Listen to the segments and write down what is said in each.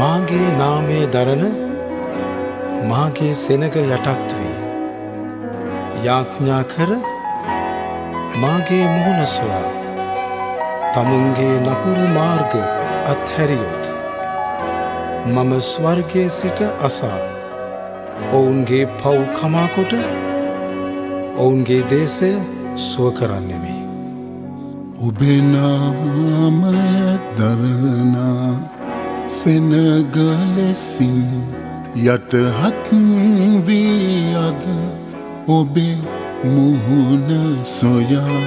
මාගේ නාමය දරන මාගේ සෙනග යටත් වී යාඥා කර මාගේ මුහුණ සොයා තමුන්ගේ නපුරු මාර්ග අත්හැරියොත් මම ස්වර්ගයේ සිට අසා ඔවුන්ගේ පව් කමාකොට ඔවුන්ගේ දේශය සුව කරන්නෙමි. ඔබේ නාමය දරනා සෙනග ලෙසින් යටහත් වී අද ඔබේ මුහුණ සොයා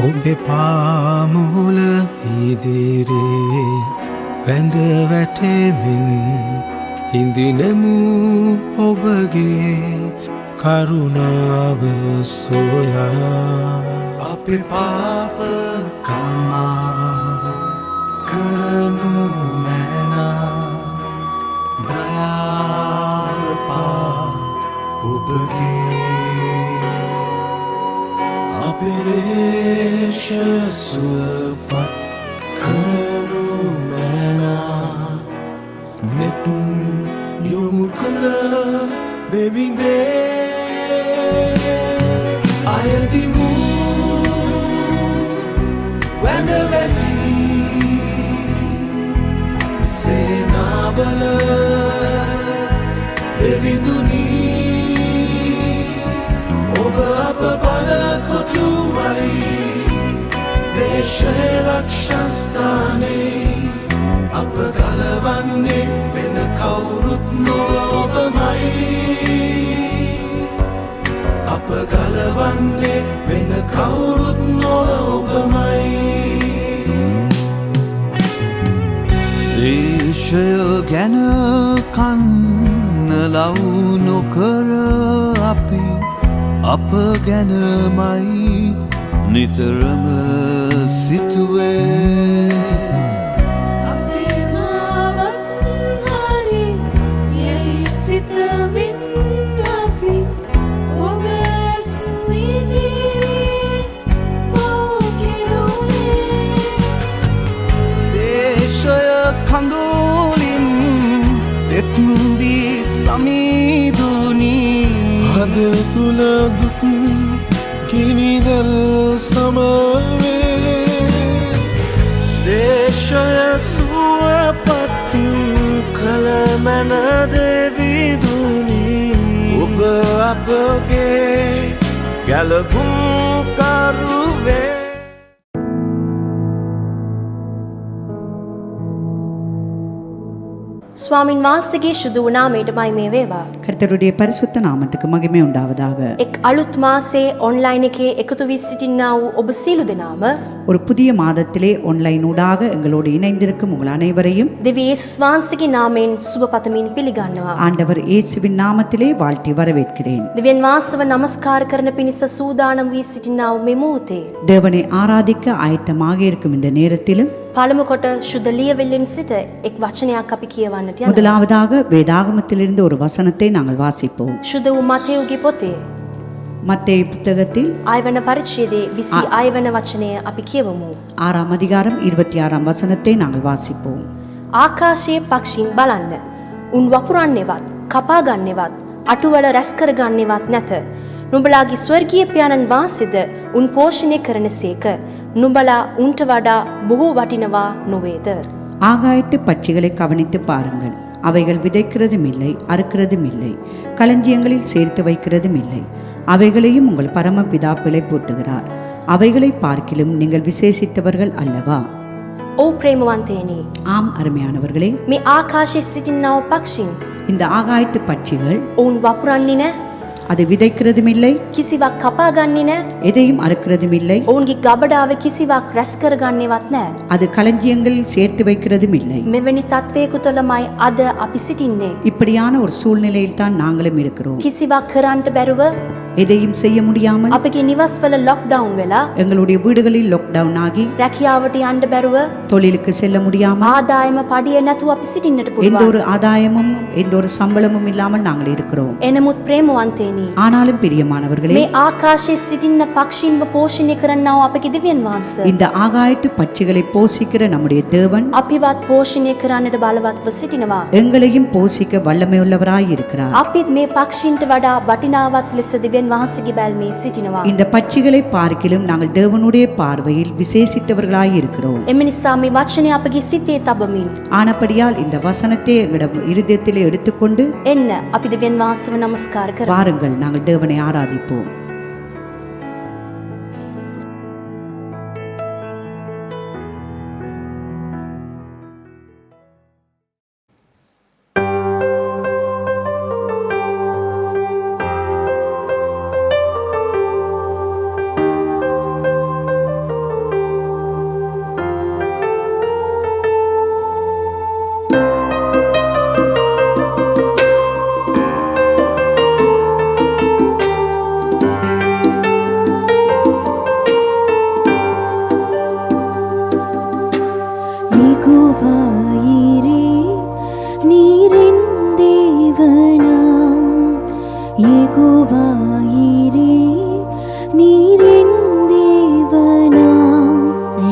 ඔබේ පාමුල ඉදිරියේ වැඳ වැටෙමින් හිඳිනමු ඔබගේ කරුණාව සොයා අපේ පාප කමා කරනු මැනා දයාපා ඔබගේ අපේ වේශ සුවපත් කරනු මැනා නෙත් යොමු කර දෙවිඳේ අයදිමු වැඳ වැටී සේනාවල දෙවිඳුනි ඔබ අප බලකොටුවයි දේශය රක්ෂස්ථානේ අප ගලවන්නේ වෙන කවුරුත් නොව ඔබමයි අප ගලවන්නේ වෙන කවුරුත් නොව ඔබමයි දේශය ගැන කන්න ලව් නොකර අපි අප ගැනමයි නිතරම සිතුවේ කඳුලින් එක්වී සමීදුනී හද තුළ දුක් කිනිදල් සමවේ දේශය සුවපත් කළමැන දෙවිදුනි ඔබ අපගේ ගැලපුම් කරුවේ சுவாமின் வாசகி சுது நாமேට මහිමේ වේවා. කර්තරුடைய பரிசுத்த நாமத்துக்கு மகிமை உண்டாவதாக. එක් අලුත් මාසේ ඔන්ලයින් එකේ එකතු වී සිටින්නා වූ ඔබ සියලු දෙනාම ஒரு புதிய மாதத்திலே ஆன்லைன் ஊடாக எங்களோடு இணைந்திருக்கும் உங்கள் அனைவரையும் දෙවි යේසුස් වහන්සේගේ නාමයෙන් සුබ පතමින් පිළිගන්නවා. ஆண்டவர் இயேசுவின் நாமத்திலே வாழ்த்தி வரவேற்கிறேன். දෙවියන් වහන්සේව නමස්කාර කරන පිණිස සූදානම් වී සිටින්නා වූ මේ මොහොතේ தேவனை ஆராதிக்க ஆயத்தமாக இருக்கும் இந்த நேரத்திலும் පළමු කොට සුද්ධ ලියවිල්ලෙන් සිට එක් වචනයක් අපි කියවන්නට යනවා. முதலாவதாக வேதாகமத்திலிருந்து ஒரு வசனத்தை நாங்கள் வாசிப்போம். සුද්ධ වූ මතෙව්ගේ පොතේ மத்தேயு புத்தகத்தில் 6 වන පරිච්ඡේදයේ 26 වන වචනය අපි කියවමු. 6ஆம் அதிகாரம் 26ஆம் வசனத்தை நாங்கள் வாசிப்போம். ආකාශයේ පක්ෂීන් බලන්න. උන් වපුරන්නේවත්, කපා ගන්නේවත්, අටුවල රැස් කර ගන්නේවත් නැත. නුඹලාගේ ස්වර්ගීය පියාණන් වහන්සේද උන් පෝෂණය කරනසේක. නුඹලා උන්ට වඩා බොහෝ වටිනවා නොවේද? ஆகாயத்து பட்சிகளை கவனித்து பாருங்கள். அவைகள் விதைக்கிறதும் இல்லை, அறுக்கிறதும் இல்லை, களஞ்சியங்களில் சேர்த்து வைக்கிறதும் இல்லை. அவைகளையும் உங்கள் பரமபிதா பிழைப்பூட்டுகிறார். அவைகளை பார்க்கிலும் நீங்கள் விசேஷித்தவர்கள் அல்லவா? ஓ பிரேமவந்தேனி, ஆம் அருமையானவர்களே, මේ ආකාශයේ සිටිනා වූ පක්ෂීන් இந்த ஆகாயத்து பட்சிகள் ඔවුන් වපුරන්නේ නැහැ, அது விதைக்கிறதும் இல்லை, කිසිවක් කපා ගන්නේ නැහැ, எதையும் அறுக்கிறதும் இல்லை, ඔවුන්ගේ ගබඩාවේ කිසිවක් රැස් කරගන්නේවත් නැහැ. அது களஞ்சியங்களில் சேர்த்து வைக்கிறதும் இல்லை. මෙවැනි තත්වයක තුළමයි අද අපි සිටින්නේ. இப்படியான ஒரு சூழ்நிலையில் தான் நாங்களும் இருக்கிறோம். කිසිවක් කරන්නට බැරුව எதையும் செய்ய முடியாமல் අපගේ නිවස්වල ලොක්ඩවුන් වෙලා எங்களுடைய வீடுகளில் லாக்டவுன் ஆகி රැකියාවට යන්න බැරුව தொழிலுக்கு செல்ல முடியாமல் ආදායම පඩිය නැතුව අපි සිටින්නට எந்த පුළුවන්. ஒரு ஆதாயமும் எந்த ஒரு சம்பளமும் இல்லாமல் நாங்கள் இருக்கிறோம். එනමුත් ප්‍රේමවන්තේනි ஆனாலும் பிரியமானவர்களே, මේ ආකාශයේ සිටින්න පක්ෂීන්ව පෝෂණය කරන්නා වූ අපගේ දිව්‍යන් වහන්සේ இந்த ஆகாயத்து பட்சிகளை போஷிக்கிற நம்முடைய தேவன் අපිවත් පෝෂණය කරන්නට බලවත්ව සිටිනවා. எங்களையும் போஷிக்க வல்லமையுள்ளவராய் இருக்கிறார். අපිත් මේ පක්ෂීන්ට වඩා වටිනාවත් ලෙස දිව්‍යන් වහන්සේගේ බැල්මේ සිටිනවා. இந்த பட்சிகளை பார்க்கிலும் நாங்கள் தேவனுடைய பார்வையில் விசேஷித்தவர்களாய் இருக்கிறோம். එම නිසා මේ වචනය අපගේ සිතේ තබමින් ஆனபடியால் இந்த வசனத்தை எங்களிடம் இருதயத்திலே எடுத்துக்கொண்டு එන්න අපි දිව්‍යන් වහන්සේව නමස්කාර කරමු. வாருங்கள் நாங்கள் தேவனை ஆராதிப்போம்.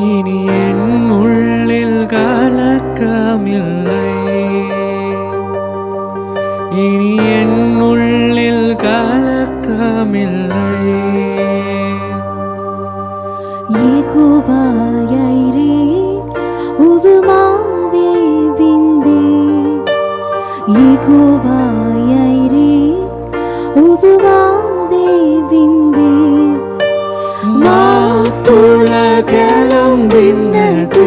இனி என் உள்ளில் கலக்கமில்லை, இனி என் உள்ளில் கலக்கமில்லை. மாத்துலகெல்லாம் விண்ணது,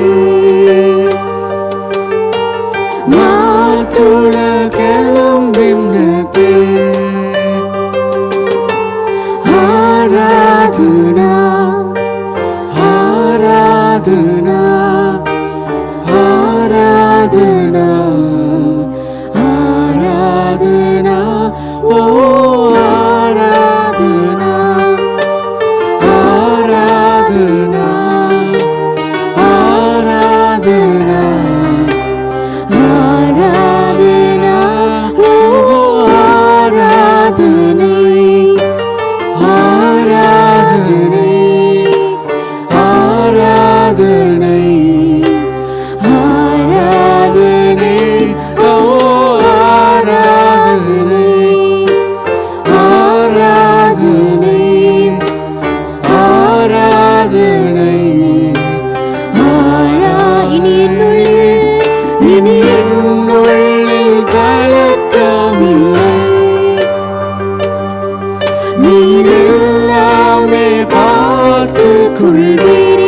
மாத்துலகெல்லாம் விண்ணது. ஆராதனா ஆராதனா ஆராதனா ஆராதனா ஓ ஆராதனா ஆராதனா ஆராதனா ஆராதனா ஓ ஆராதனை ஆராதனை ஆராதனை ஆராதனை ஓ ஆராதனை ஆராதனை ஆராதனை இனி என்னுள்ளில் கலக்கமில்லை, நீர் எல்லாமே பார்த்துக் கொள்வீர்.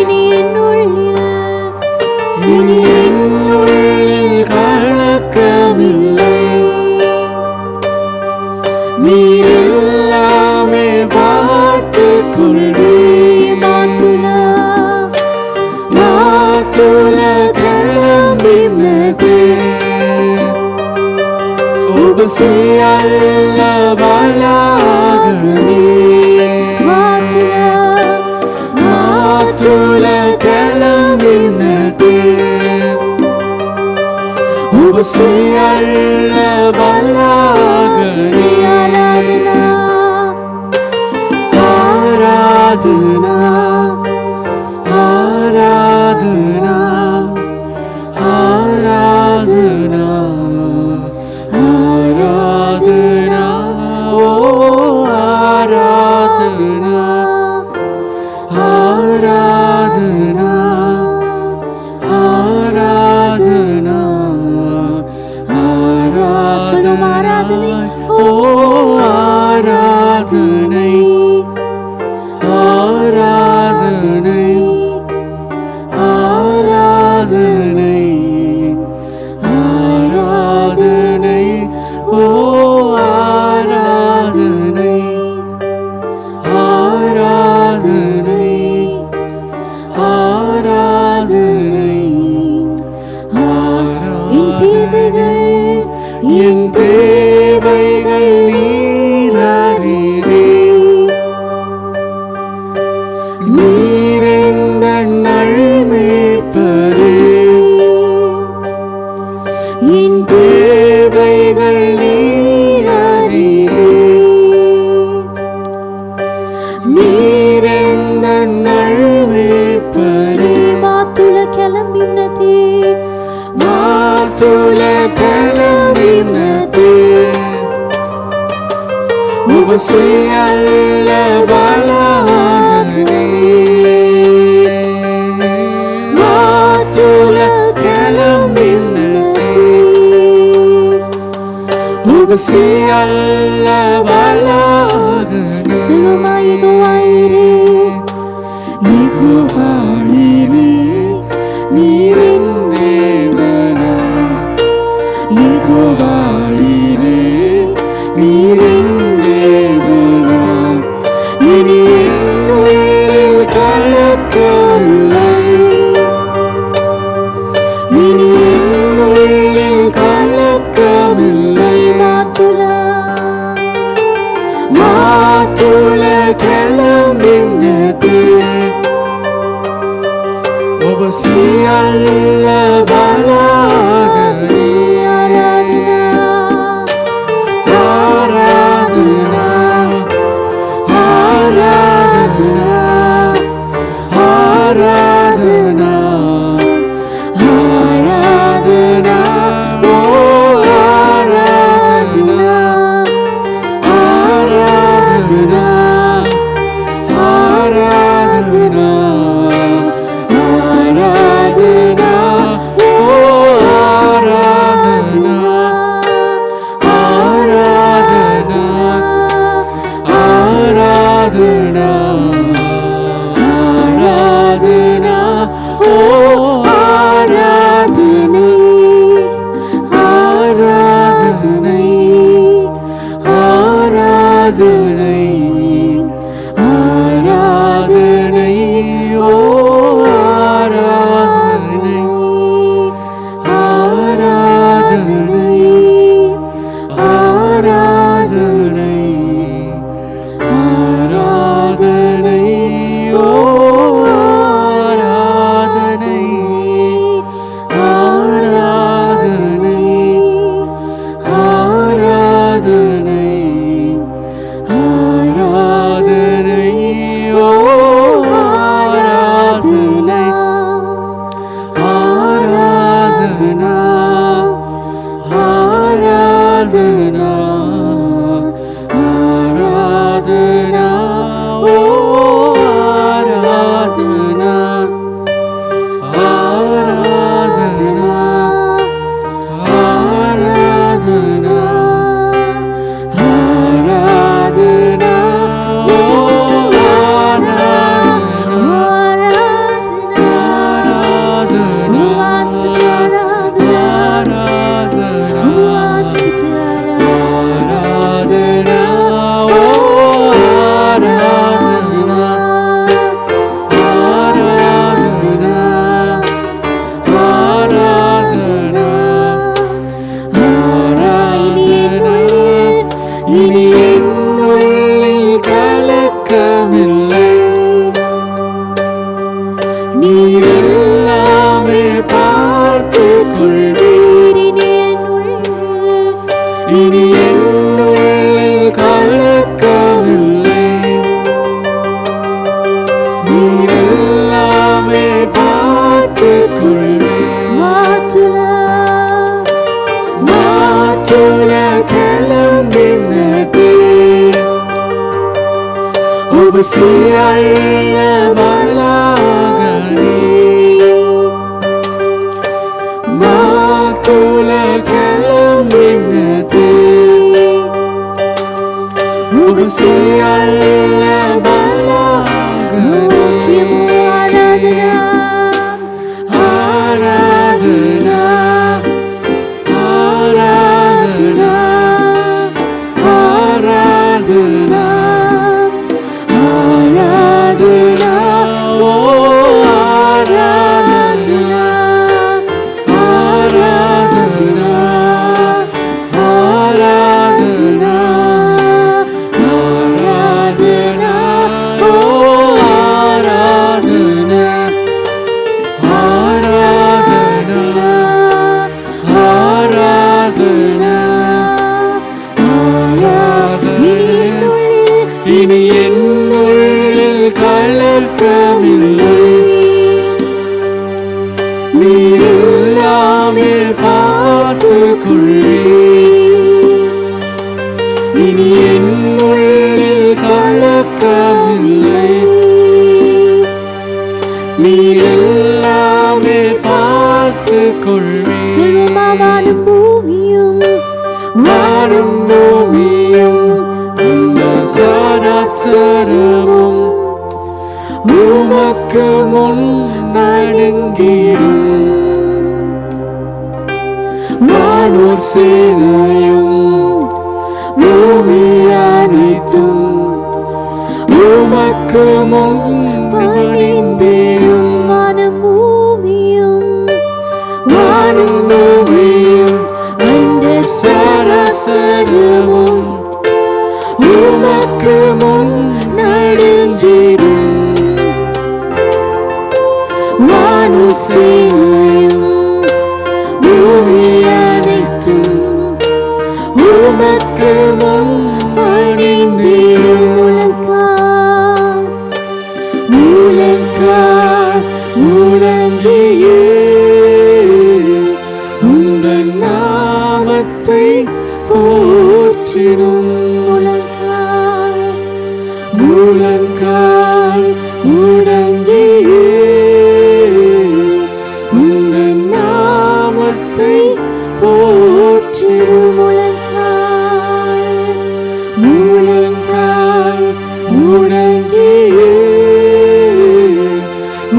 இனி என்னுள்ளில் கலக்கமில்லை, நீர் எல்லாமே பார்த்துக் கொள்வீர். மாத்துலகெல்லாம் விண்ணது, உபசியல்ல பலாகனி. மாத்துலகெல்லாம் விண்ணது, உபசியல்ல பலாகனி. ஆராதனா ஆராதனா ஆராதனா ஆராதனா ஓ ஆராதனா ஆராதனா ஆராதனா ஆராதனை ஓ ஆராதனை ஆராதனை நீரெந்த நல்மேய்ப்பரே என் தேவைகள் நீரறியே நீரெந்த நல்மேய்ப்பரே මාතුල කැළඹින්නති මාතුල කැළඹින්නති ඔබ සියල්ල බලාගනී මාතුල කැළඹින්නති ඔබ සියල්ල බලාගනී සුළුමා යෙදුවයිරේ යෙගොවායිරේ நீரின் தேவனா யெகோவாயிரே நீரின் தேவனா இனி என் உள்ளில் கலக்கமில்லை இனி என் உள்ளில் கலக்கமில்லை மாத்துள கிளம்பினது ඔබ සියල්ල බලාගනී ආරාධනා ආරාධනා ආරාධනා ආරාධනා ඕ ආරාධනා ආරාධනා ආරාධනා සියල්ල බලාගනී මා තුළ කැළඹෙන්නට ඔබ සියල්ල බලාගනී ආරාධනා ආරාධනා ආරාධනා கலக்கமில்லை நீர் எல்லாமே பார்த்துக் கொள்வீர் இனி என் உள்ளில் கலக்கமில்லை நீர் எல்லாமே பார்த்துக் கொள்வீர் சொல்லுமா வானம் பூமியும் வானம் பூமியும் அந்த சராசரமும் உமக்கு முன் நடுங்கிடும் வானோர் சேனையும் பூமி அனைத்தும் உமக்கு முன் பணிந்திடும் வானம் பூமியும் வானம் பூமியும் அந்த சராசரமும் உமக்கு முன் நடுங்கிடும் வானோர் சேனையும் பூமி அனைத்தும் உமக்கு முன் பணிந்திடும் முழங்கால் முழங்கியே உந்தன் நாமத்தை போற்றிடும் முழங்கால் முழங்கியே உந்தன் நாமத்தை போற்றிடும் முழங்கால் முழங்கியே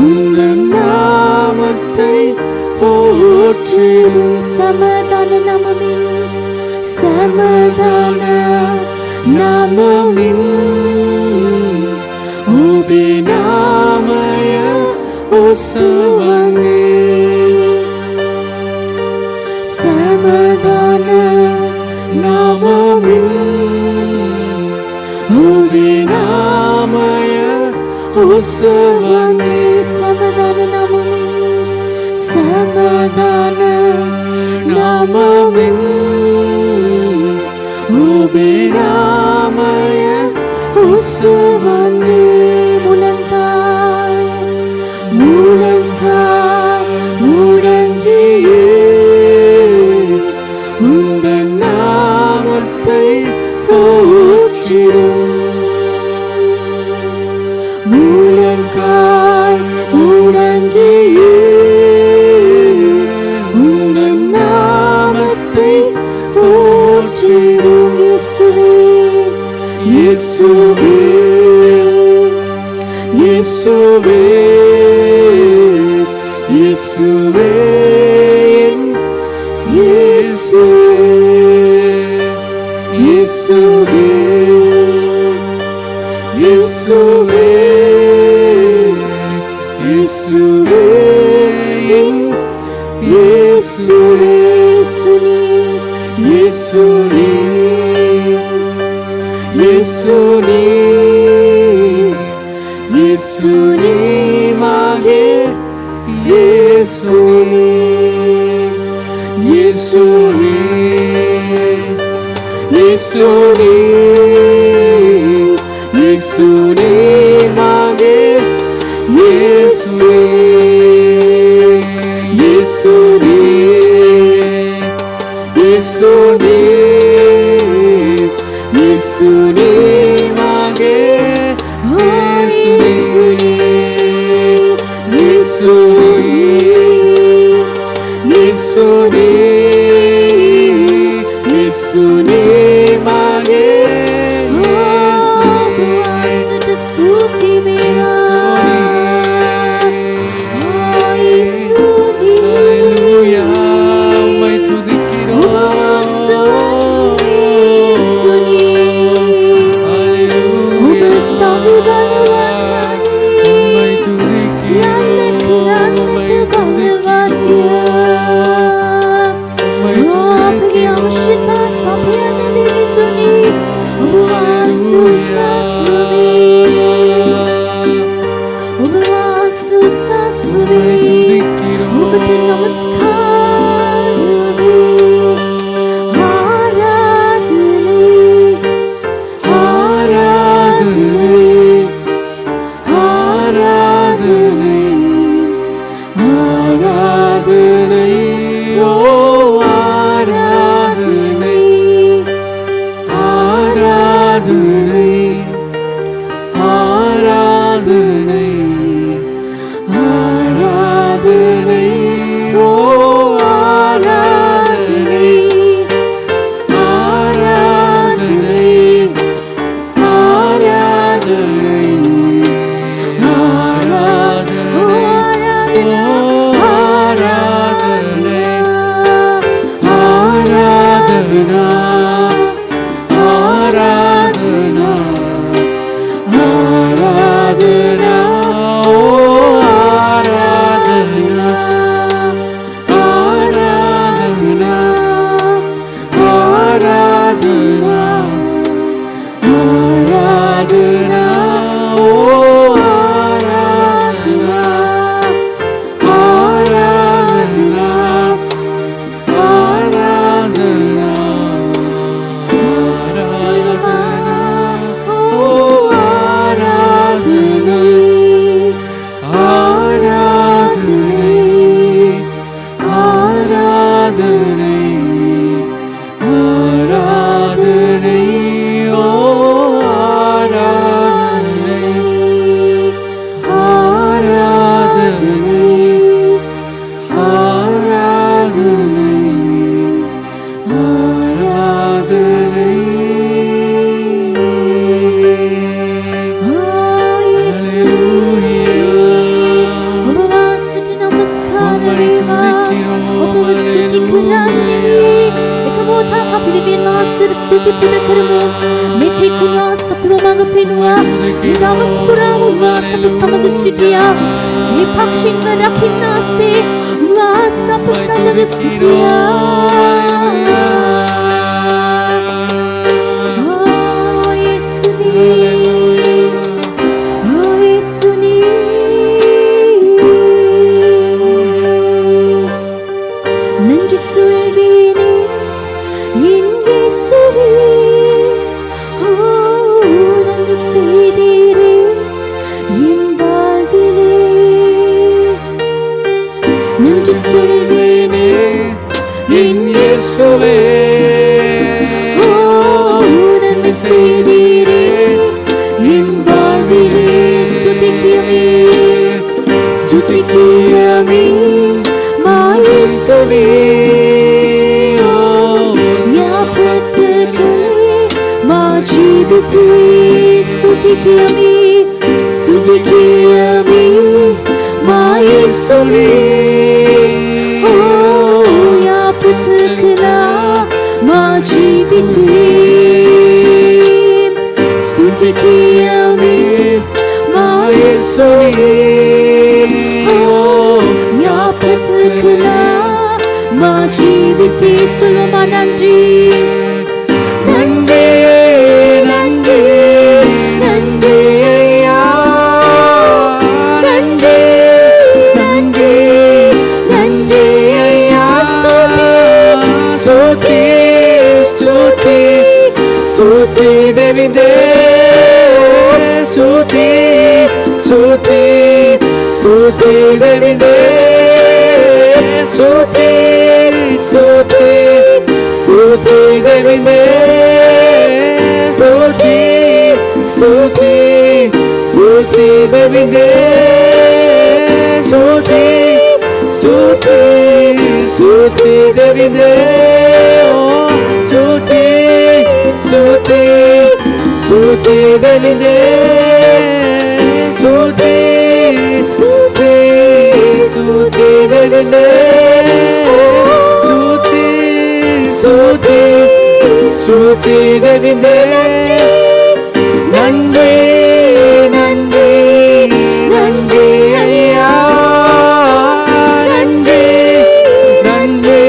உந்தன் நாமத்தை போற்றிடும் சமாதான நாமமின் சமாதான நாமமின் உபி நாமய உசவனே சமாதான நாமமின் உபி நாமய உசவனே சமாதான நாமமின் சமாதான நாமமின் உபி நாமய உசவனே முழங்கால் முழங்கியே உந்தன் நாமத்தை போற்றிடும் முழங்கால் முழங்கியே உந்தன் நாமத்தை போற்றிடும் இயேசுவே இயேசுவே இயேசுவே இயேசுவே இயேசுவே இயேசுவே இயேசுவே இயேசுவே இயேசுவே இயேசுவே இயேசுவே மாகே இயேசுவே இயேசுவே இயேசுவே இயேசுவே மாகே இயேசுவே இயேசுவே இயேசுவே இயேசுவே மாகே இயேசுவே இயேசுவே இயேசுவே மாகே ஸ்துதி ஆராதனை ஆராதனை ஓ ஆராதனை ஆராதனை ஆராதனை ஆராதனை ஓ ஆராதனை ஆராதனை ஆராதனை स्तुति पुनः करमो मिथे कुना सपनो मांग पिनुआ निरावस पुरा उन्वा सब समद सिटिया ये पक्षिन में रखिना से उन्वा सब समद सिटिया நன்றி சொல்வேனே என் இயேசுவே ஓ நன்றி செய்தீரே என் வாழ்விலே நன்றி சொல்வேனே என் இயேசுவே ஓ நன்றி செய்தீரே என் வாழ்விலே ஸ்துதிக்கியமே மாயேசுவே जीविते स्तुति कियामी माये सुने ओ या पृथकला मा जीविते स्तुति कियामी माये सुने ओ या पृथकला मा जीविते सुलमानंदी Suti Devi De Suti Suti Suti Devi De Suti Suti Suti Devi De Suti Suti Suti Devi De Suti Suti Suti Devi De Suti Stuti, Stuti Devi De, Stuti, Stuti, Stuti Devi De, Stuti, Stuti, Stuti Devi De, Nandri, Nandri, Nandri Ayya, Nandri, Nandri,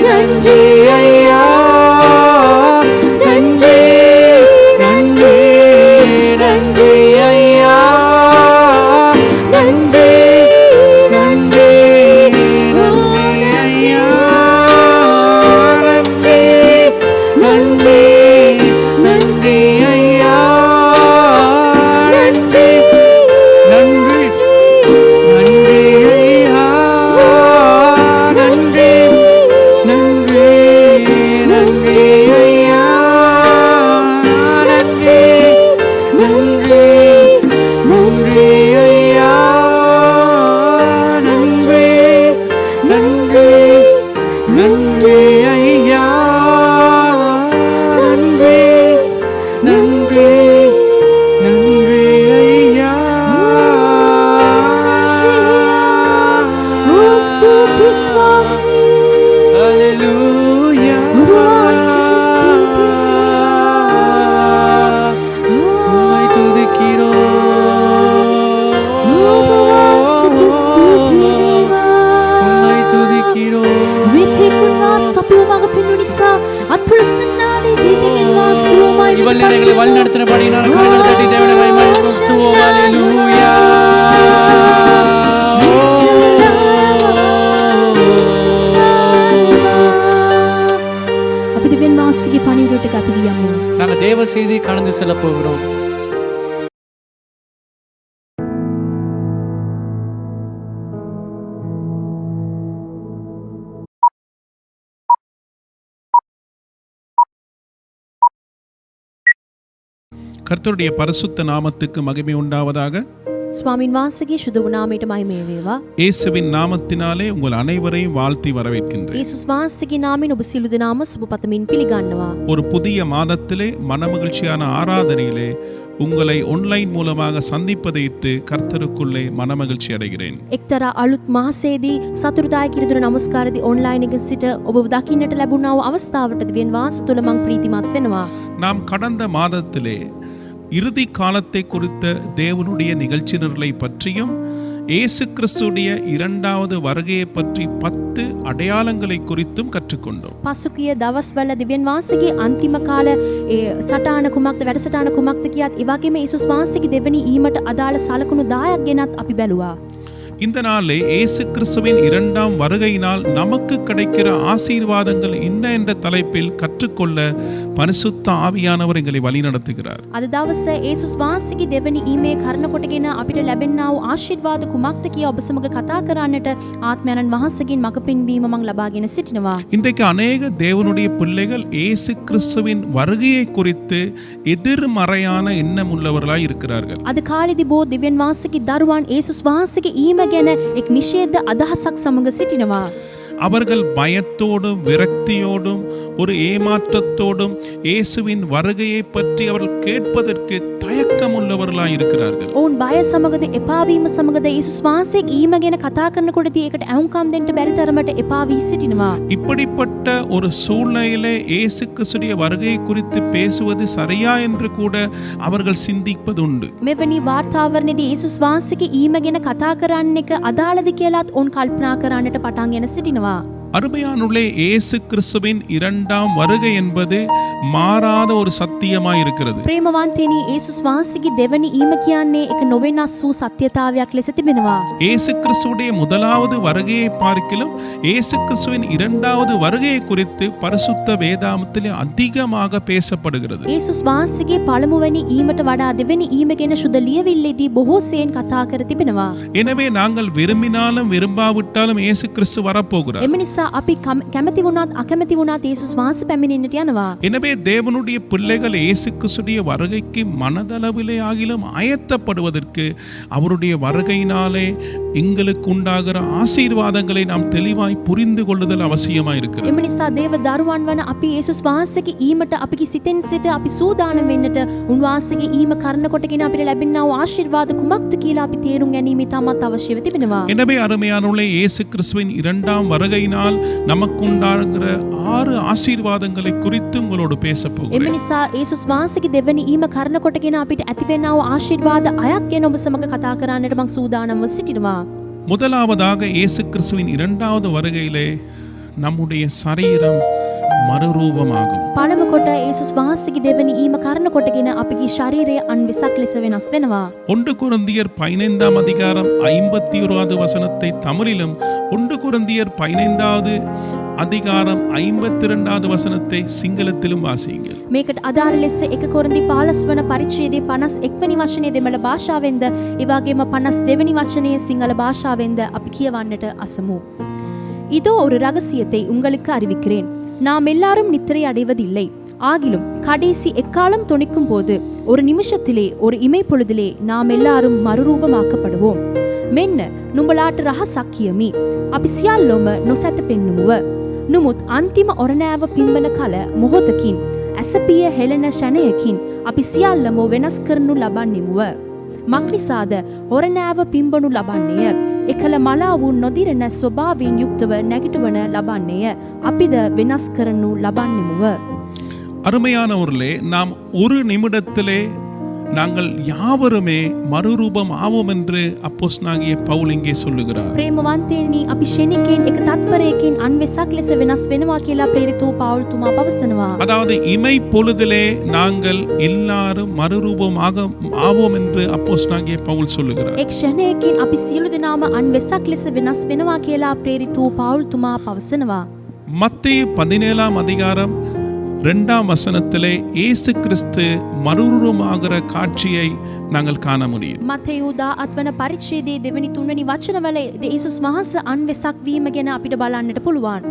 Nandri Ayya. Nandri கடந்து செல்ல போகிறோம். கர்த்தருடைய பரிசுத்த நாமத்துக்கு மகிமை உண்டாவதாக. ස්වාමින් වහන්සේගේ ශුද්ධ නාමයට මහිම වේවා. இயேசுவின் நாமத்தினாலே உங்கள் அனைவரையும் வாழ்த்தி வரவேற்கின்றேன். යේසුස් වහන්සේගේ නාමයෙන් ඔබ සියලු දෙනාම සුබ පතමින් පිළිගන්නවා. ஒரு புதிய மாதத்திலே மனமகிழ்ச்சியான ஆராதனையிலே உங்களை ஆன்லைன் மூலமாக சந்திப்பதையிட்டு கர்த்தருக்குள்ளே மனமகிழ்ச்சி அடைகிறேன். එක්තරා අලුත් මාසයේදී සතුටුදායක ඉරිදුර නමස්කාරදී ඔන්ලයින් එකකින් සිට ඔබ දකින්නට ලැබුණා වූ අවස්ථාවට දිවෙන් වාස තුල මං ප්‍රීතිමත් වෙනවා. நாம் கடந்த மாதத்திலே இறுதி காலத்தை குறித்த தேவனுடைய நிகழ்ச்சிகளை பற்றியும் இயேசு கிறிஸ்துடைய இரண்டாவது வருகையை பற்றி 10 அடையாளங்களை குறித்தும் கற்றுக்கொண்டோம். පසුගිය දවස්වල දිව්‍යන් වහන්සේගේ අන්තිම කාල සටහන කුමක්ද වැඩසටහන කුමක්ද කියත් ඒ වගේම යේසුස් වහන්සේගේ දෙවෙනි ඊමට අදාළ සලකුණු 10ක් ගෙනත් අපි බැලුවා. இந்த நாளே இயேசு கிறிஸ்துவின் இரண்டாம் வருகையினால் நமக்கு கிடைக்கிற ஆசீர்வாதங்கள் என்ன என்ற தலைப்பில் கற்றுக்கொள்ள பரிசுத்த ஆவியானவர் எங்களை வழிநடத்துகிறார். අද දවසේ යේසුස් වහන්සේගේ දෙවෙනි ඊමේ කරන කොටගෙන අපිට ලැබෙනා වූ ආශිර්වාද කුමක්ද කිය ඔබ සමග කතා කරන්නට ආත්මයන්න් වහන්සේගෙන් මඟ පෙන්වීම මම ලබාගෙන සිටිනවා. இன்றைக்கு அநேக தேவனுடைய பிள்ளைகள் இயேசு கிறிஸ்துவின் வருகையை குறித்து எதிர்மறையான எண்ணம் உள்ளவர்களாய் இருக்கிறார்கள். අද කාලෙදී බොහෝ දිව්‍යන් වහන්සේගේ දරුවන් යේසුස් වහන්සේගේ ඊම ගැන එක් නිෂේධ අදහසක් සමග සිටිනවා. அவர்கள் பயத்தோடும் விரக்தியோடும் ஒரு ஏமாற்றத்தோடும் இயேசுவின் வருகையை பற்றி அவர்கள் கேட்பதற்கு தயக்கம் உள்ளவர்களாய் இருக்கிறார்கள். ඔවුන් බය සමගද එපා වීම සමගද යේසුස් වහන්සේගේ ඊම ගැන කතා කරනකොටදී ඒකට ඇහුම්කම් දෙන්න බැරි තරමට එපා වී සිටිනවා. இப்படிப்பட்ட ஒரு சூழ்நிலையிலே இயேசு கிறிஸ்துவின் வருகையை குறித்து பேசுவது சரியா என்று கூட அவர்கள் சிந்திப்பதுண்டு. මෙවැනි වාර්තාවරණයේදී යේසුස් වහන්සේගේ ඊම ගැන කතා කරන්න එක අදාළද කියලාත් ඔවුන් කල්පනා කරන්නට පටන් ගෙන සිටිනවා. அருமையானுள்ளே இயேசு கிறிஸ்துவின் இரண்டாம் வருகை என்பது மாறாத ஒரு சத்தியமாய் இருக்கிறது. ප්‍රේමවන්තයනි යේසුස් වහන්සේගේ දෙවනි ඊම කියන්නේ එක නොවෙනස් වූ සත්‍යතාවයක් ලෙස තිබෙනවා. இயேசு கிறிஸ்துவுடைய முதலாவது வருகையை பார்க்கிலும் இயேசு கிறிஸ்துவின் இரண்டாவது வருகையை குறித்து பரிசுத்த வேதாகமத்திலே அதிகமாக பேசப்படுகிறது. යේසුස් වහන්සේගේ පළමුවැනි ඊමට වඩා දෙවෙනි ඊම ගැන සුද්ධ ලියවිල්ලේදී බොහෝ සෙයින් කතා කර තිබෙනවා. எனவே நாங்கள் விரும்பினாலும் விரும்பாவிட்டாலும் இயேசு கிறிஸ்து வரப்போகிறார். එම නිසා අපි කැමති වුණත් අකමැති වුණත් යේසුස් වහන්සේ පැමිණෙන්නට යනවා. எனவே தேவனுடைய பிள்ளைகள் இயேசு கிறிஸ்துடைய வருகைக்கு மனதளவிலே ஆகிலும் ஆயத்தப்படுவதற்கு அவருடைய வருகையினாலே எங்களுக்கு உண்டாகிற ஆசீர்வாதங்களை நாம் தெளிவாய் புரிந்து கொள்ளுதல் அவசியமாய் இருக்கிறது. එම නිසා දේව දරුවන් වන අපි යේසුස් වහන්සේගේ ඊමට අපගේ සිතෙන් සිට අපි සූදානම් වෙන්නට උන්වහන්සේගේ ඊම කරන කොටගෙන අපිට ලැබෙනා වූ ආශිර්වාද කුමක්ද කියලා අපි තේරුම් ගැනීම ඉතාමත් අවශ්‍යව තිබෙනවා. எனவே அருமையானவர்களே, இயேசு கிறிஸ்துவின் இரண்டாம் வருகையினால் நமக்கு உண்டாகிற 6 ஆசீர்வாதங்களை குறித்து உங்களோடு பேச එම போகிறேன். නිසා යේසුස් වහන්සේගේ දෙවෙනි ඊම කරන කොටගෙන අපිට ඇතිවෙනා වූ ආශිර්වාද 6ක් ගැන ඔබ සමග කතා කරන්නට මම සූදානම්ව සිටිනවා. முதலாவதாக இயேசு கிறிஸ்துவின் இரண்டாவது வருகையிலே நம்முடைய சரீரம் மறுரூபமாகும். පළමු කොට යේසුස් වහන්සේගේ දෙවෙනි ඊම කරන කොටගෙන අපගේ ශරීරය අන් වෙසක් ලෙස වෙනස් වෙනවා. 1 கொரிந்தியர் 15ஆம் அதிகாரம் 51வது வசனத்தை தமிழிலும் 1 கொரிந்தியர் 15வது அதிகாரம் 52வது வசனத்தை සිංහලத்திலும் வாசியுங்கள். මේකට අදාළ ලෙස 1 කොරින්ති 15 වන පරිච්ඡේදයේ 51 වෙනි වචනේ දෙමළ භාෂාවෙන්ද ඒ වගේම 52 වෙනි වචනේ සිංහල භාෂාවෙන්ද අපි කියවන්නට අසමු. இதோ ஒரு ரகசியத்தை உங்களுக்கு அறிவிக்கிறேன். நாம் எல்லாரும் நித்திரை அடைவதில்லை. ஆகிலும் கடைசி எக்காலம் தொனிக்கும் போது ஒரு நிமிஷத்திலே ஒரு இமை பொழுதிலே நாம் எல்லாரும் மறுரூபமாக்கப்படுவோம். මෙන්න නුඹලාට රහසක් කියමි. අපි සියල්ලොම නොසැතපෙන්නුමුව. නමුත් අන්තිම ඔරණෑව පිම්බන කල මොහොතකින් ඇසපිය හෙළන ෂණයකින් අපි සියල්ලම වෙනස් කරනු ලබන්නෙමුව. මක්නිසාද ඔරණෑව පිම්බනු ලබන්නේය. එකල මලා වූ නොදිරණ ස්වභාවයෙන් යුක්තව නැගිටවන ලබන්නේය. අපිද වෙනස් කරනු ලබන්නෙමුව. அருமையானவர்களே, நாம் ஒரு நிமிடத்திலே நாங்கள் யாவருமே மறுரூபம் ஆவோம் என்று அப்போஸ்தலனாகிய பவுல் இங்கே சொல்லுகிறார். ප්‍රේමවන්තයනි අපි ෂණිකෙන් එක තත්පරයකින් අන් වෙසක් ලෙස වෙනස් වෙනවා කියලා ප්‍රේරිතෝ පවුල් තුමා පවසනවා. அதாவது இமை பொழுதிலே நாங்கள் எல்லாரும் மறுரூபமாக ஆவோம் என்று அப்போஸ்தலனாகிய பவுல் சொல்லுகிறார். එක් ෂණයකින් අපි සියලු දෙනාම අන් වෙසක් ලෙස වෙනස් වෙනවා කියලා ප්‍රේරිතෝ පවුල් තුමා පවසනවා. மத்தேயு 17ஆம் அதிகாரம் 2ஆம் வசனத்திலே இயேசு கிறிஸ்து மறுரூபமாகிற காட்சியை நாங்கள் காண முடியும். මතෙව් 18 වන පරිච්ඡේදයේ දෙවෙනි තුන්වෙනි වචනවල යේසුස් වහන්සේ අන්වෙසක් වීම ගැන අපිට බලන්නට පුළුවන්.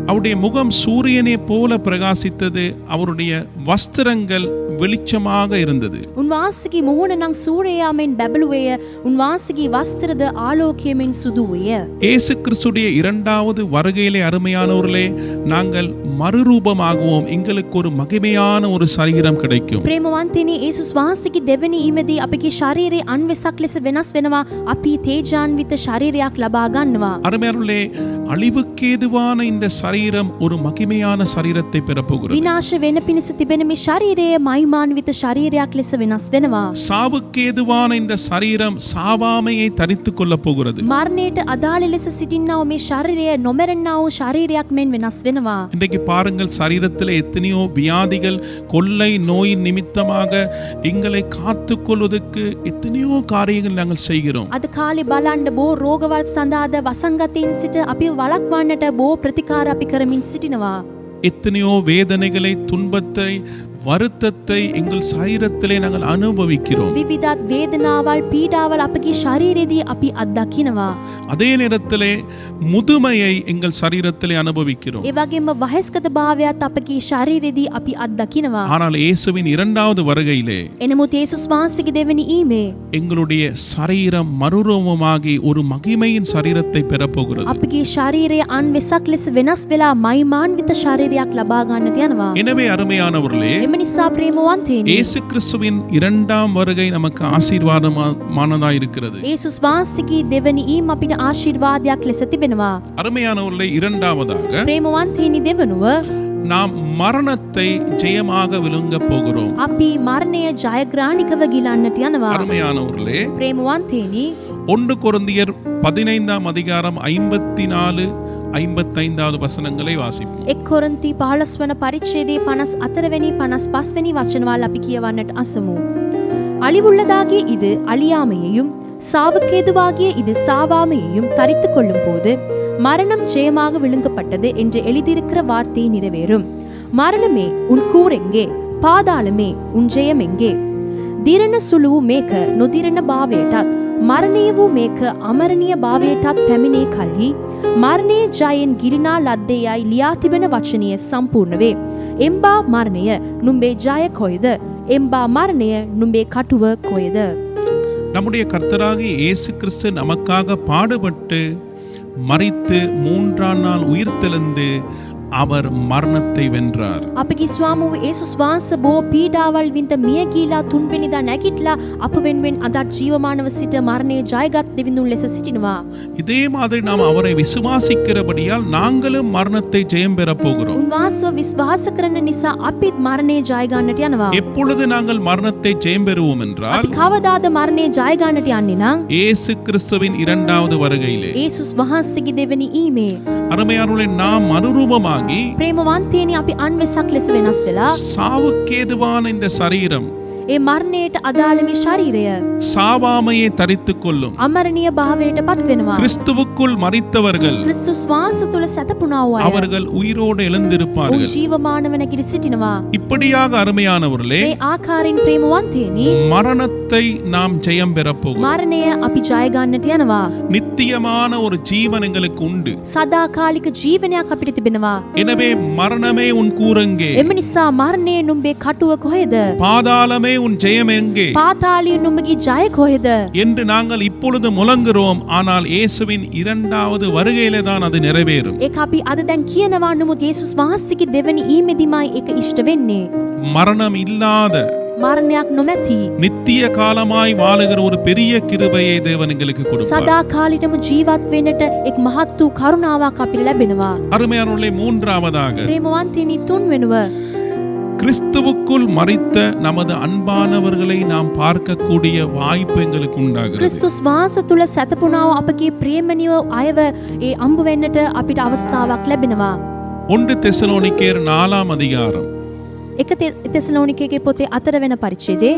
அவருடைய முகம் சூரியனை போல பிரகாசித்தது. அவருடைய வஸ்திரங்கள் வெளிச்சமாக இருந்தது. උන්වහන්සේගේ මුහුණ නම් සූර්යයාමෙන් බැබළුවේය. උන්වහන්සේගේ වස්ත්‍රද ආලෝකයෙන් සුදු වූය. இயேசு கிறிஸ்துடைய 2வது வருகையிலே அருமையானவர்களே, நாங்கள் மறுரூபமாகுவோம். எங்களுக்கு ஒரு மகிமையான ஒரு சரீரம் கிடைக்கும். ප්‍රේමවන්තනි, යේසුස් වහන්සේගේ දෙවෙනි ඊමේදී අපගේ ශරීරයේ අන්වෙසක් ලෙස වෙනස් වෙනවා. අපි තේජාන්විත ශරීරයක් ලබා ගන්නවා. அருமையானவர்களே, அழிவுக்கேதுவான இந்த சரீரம் ஒரு மகிமையான சரீரத்தை பெறப்போகிறது. විනාශ වෙන පිණිස තිබෙන මේ ශරීරය මහිමාන්විත ශරීරයක් ලෙස වෙනස් වෙනවා. சாவுக்கேதுவான இந்த சரீரம் சாவாமையை தரித்துக் கொள்ளப் போகிறது. මරණයට අදාළ ලෙස සිටින්නා වූ මේ ශරීරය නොමරන්නා වූ ශරීරයක් මෙන් වෙනස් වෙනවා. இன்றைக்கு பாருங்கள், சரீரத்தில் எத்தனையோ வியாதிகள், கொள்ளை நோயின் நிமித்தமாக எங்களை காத்துக் கொள்வதற்கு எத்தனையோ காரியங்கள் நாங்கள் செய்கிறோம். අද කාලේ බලන්න බෝ රෝගවල් සඳහාද වසංගතයෙන් සිට අපි වළක්වන්නට බෝ ප්‍රතිකාර අපි කරමින් සිටිනවා. எத்தனையோ வேதனைகளை, துன்பத்தை, வருத்தத்தை எங்கள் சரீரத்திலே நாங்கள் அனுபவிக்கிறோம். විවිධ වේදනාවල් පීඩාවල් අපගේ ශරීරයේදී අපි අත්දකිනවා. அதே நேரத்திலே முதுமையை எங்கள் சரீரத்திலே அனுபவிக்கிறோம். ඒ වගේම වයස්ගත භාවයත් අපගේ ශරීරයේදී අපි අත්දකිනවා. ஆனால் இயேசுவின் 2வது வருகையிலே එනමුත් යේසුස් වහන්සේගේ දෙවෙනි ඊමේ எங்களுடைய சரீரம் மறுரூபமாகி ஒரு மகிமையின் சரீரத்தை பெறப்போகிறது. අපගේ ශරීරය අන්වෙසක් ලෙස වෙනස් වෙලා මහිමාන්විත ශරීරයක් ලබා ගන්නට යනවා. எனவே அருமையானவர்களே, එම නිසා ප්‍රේමවන්තයනි, இயேசு கிறிஸ்துவின் 2ஆம் வருகை நமக்கு ஆசீர்வாதமானதாய் இருக்கிறது. යේසුස් වහන්සේගේ දෙවෙනි ඊම අපිට ආශිර්වාදයක් ලෙස තිබෙනවා. அருமையானவர்களே, 2வது ප්‍රේමවන්තයනි, දෙවනුව நாம் மரணத்தை ஜெயமாக விழுங்க போகிறோம். අපි මරණය ජයග්‍රහණිකව ගිලන්නට යනවා. அருமையானவர்களே, ප්‍රේමවන්තයනි, 1 கொரிந்தியர் 15ஆம் அதிகாரம் 54, 55வது வசனங்களை வாசிப்போம். 1 කොරින්ති 15 වන පරිච්ඡේදයේ 54 වෙනි 55 වෙනි වචනවල අපි කියවන්නට අසමු. அழிவுள்ளதாகிய இது அழியாமையையும் சாவுக்கேதுவாகிய இது சாவாமையையும் தரித்து கொள்ளும் போது மரணம் ஜெயமாக விழுங்கப்பட்டது என்று எழுதியிருக்கிற வார்த்தை நிறைவேறும். மரணமே உன் கூரெங்கே? பாதாளமே உன் ஜெயம் எங்கே? දිරණ සුළු මේක නොදිරණ භාවයටත් මරණීය වූ මේක අමරණීය භාවයටත් පැමිණේ කල්හි මරණයේ ජයෙන් ගිලිනා ලද්දේ යයි ලියා තිබෙන වචනය සම්පූර්ණ වේ. එම්බා මරණය නුඹේ ජය කොයිද? එම්බා මරණය නුඹේ කටුව කොයිද? நம்முடைய கர்த்தராகிய இயேசு கிறிஸ்து நமக்காக பாடுபட்டு மரித்து 3ஆம் நாள் உயிர்த்தெழுந்து அவர் மரணத்தை வென்றார். අපගේ ස්වාමී වූ යේසුස් වහන්සේ බොහෝ පීඩාවල් විඳ මිය ගිලා තුන්වෙනිදා නැගිටලා අප වෙනුවෙන් අදත් ජීවමානව සිට මරණය ජයගත් දෙවිඳුන් ලෙස සිටිනවා. இதே மாதிரி நாம் அவரை விசுவாசிக்கிறபடியால் நாங்களும் மரணத்தை ஜெயம் பெற போகிறோம். උන්වහන්සේව විශ්වාස කරන නිසා අපිත් මරණය ජය ගන්නට යනවා. எப்பொழுது நாங்கள் மரணத்தை ஜெயம் பெறுவோம் என்றால், අපි කවදාද මරණය ජය ගන්නට යන්නේ නම් இயேசு கிறிஸ்துவின் 2வது வருகையிலே. යේසුස් වහන්සේගේ දෙවෙනි ඊමේ. அருமையானவர்களே, நாம் மறுரூபமாகி ප්‍රේමවන්තයනි, අපි අන්වෙසක් ලෙස වෙනස් වෙලා சாவுக்கேதுவான இந்த சரீரம் ඒ මරණයට අදාළ මේ ශරීරය சாவாமையை தரித்துக் கொள்ளும். අමරණීය භාවයට පත් වෙනවා. கிறிஸ்துவுக்குள் மரித்தவர்கள் ක්‍රිස්තුස් වහන්සේ තුළ සැතපුණා වූ අය அவர்கள் உயிரோடு எழுந்திருப்பார்கள். ජීවමානව නැගිට සිටිනවා. இப்படியாக அருமையானவர்களே, මේ ආකාරයෙන් ප්‍රේමවන්තයනි, மரணத்தை நாம் ஜெயம் பெறப்போகிறோம். මරණය අපි ජය ගන්නට යනවා. நித்தியமான ஒரு ஜீவன் எங்களுக்கு உண்டு. සදාකාලික ජීවනයක් අපිට තිබෙනවා. எனவே மரணமே உன் கூரெங்கே? එම නිසා මරණය නුඹේ කටුව කොහෙද? பாதாளமே உன் ஜெயம் எங்கே පාතාලිය නුඹගේ ජය කොහෙද? என்று நாங்கள் இப்பொழுது முழங்குகிறோம். ஆனால் இயேசுவின் 2வது வருகையிலே தான் அது நிறைவேறும். ඒක අපි අද දැන් කියනවා. නමුත් යේසුස් වහන්සේගේ දෙවෙනි ඊමේදීමයි ඒක ඉෂ්ට වෙන්නේ. மரணம் இல்லாத මරණයක් නොමැති நித்திய காலமாய் வாழுகிற ஒரு பெரிய கிருபையை தேவன் எங்களுக்கு கொடுப்பார். සදා කාලිටම ජීවත් වෙන්නට එක් මහත් වූ කරුණාවක් අපිට ලැබෙනවා. அருமையானவர்களே, 3வது ප්‍රේමවන්තයනි, තුන්වෙනුව கிறிஸ்துவுக்குள் மரித்த நமது அன்பானவர்களை நாம் பார்க்கக்கூடிய வாய்ப்பு எங்களுக்கு உண்டாகிறது. ක්‍රිස්තුස් වහන්සේ තුළ සැතපුණා වූ අපගේ ප්‍රේමණීය අයව ඒ අඹ වෙන්නට අපිට අවස්ථාවක් ලැබෙනවා. 1 தெசலோனிக்கேயர் 4ஆம் அதிகாரம் 1 தெசலோனிකේගේ පොතේ 4 වෙනි පරිච්ඡේදයේ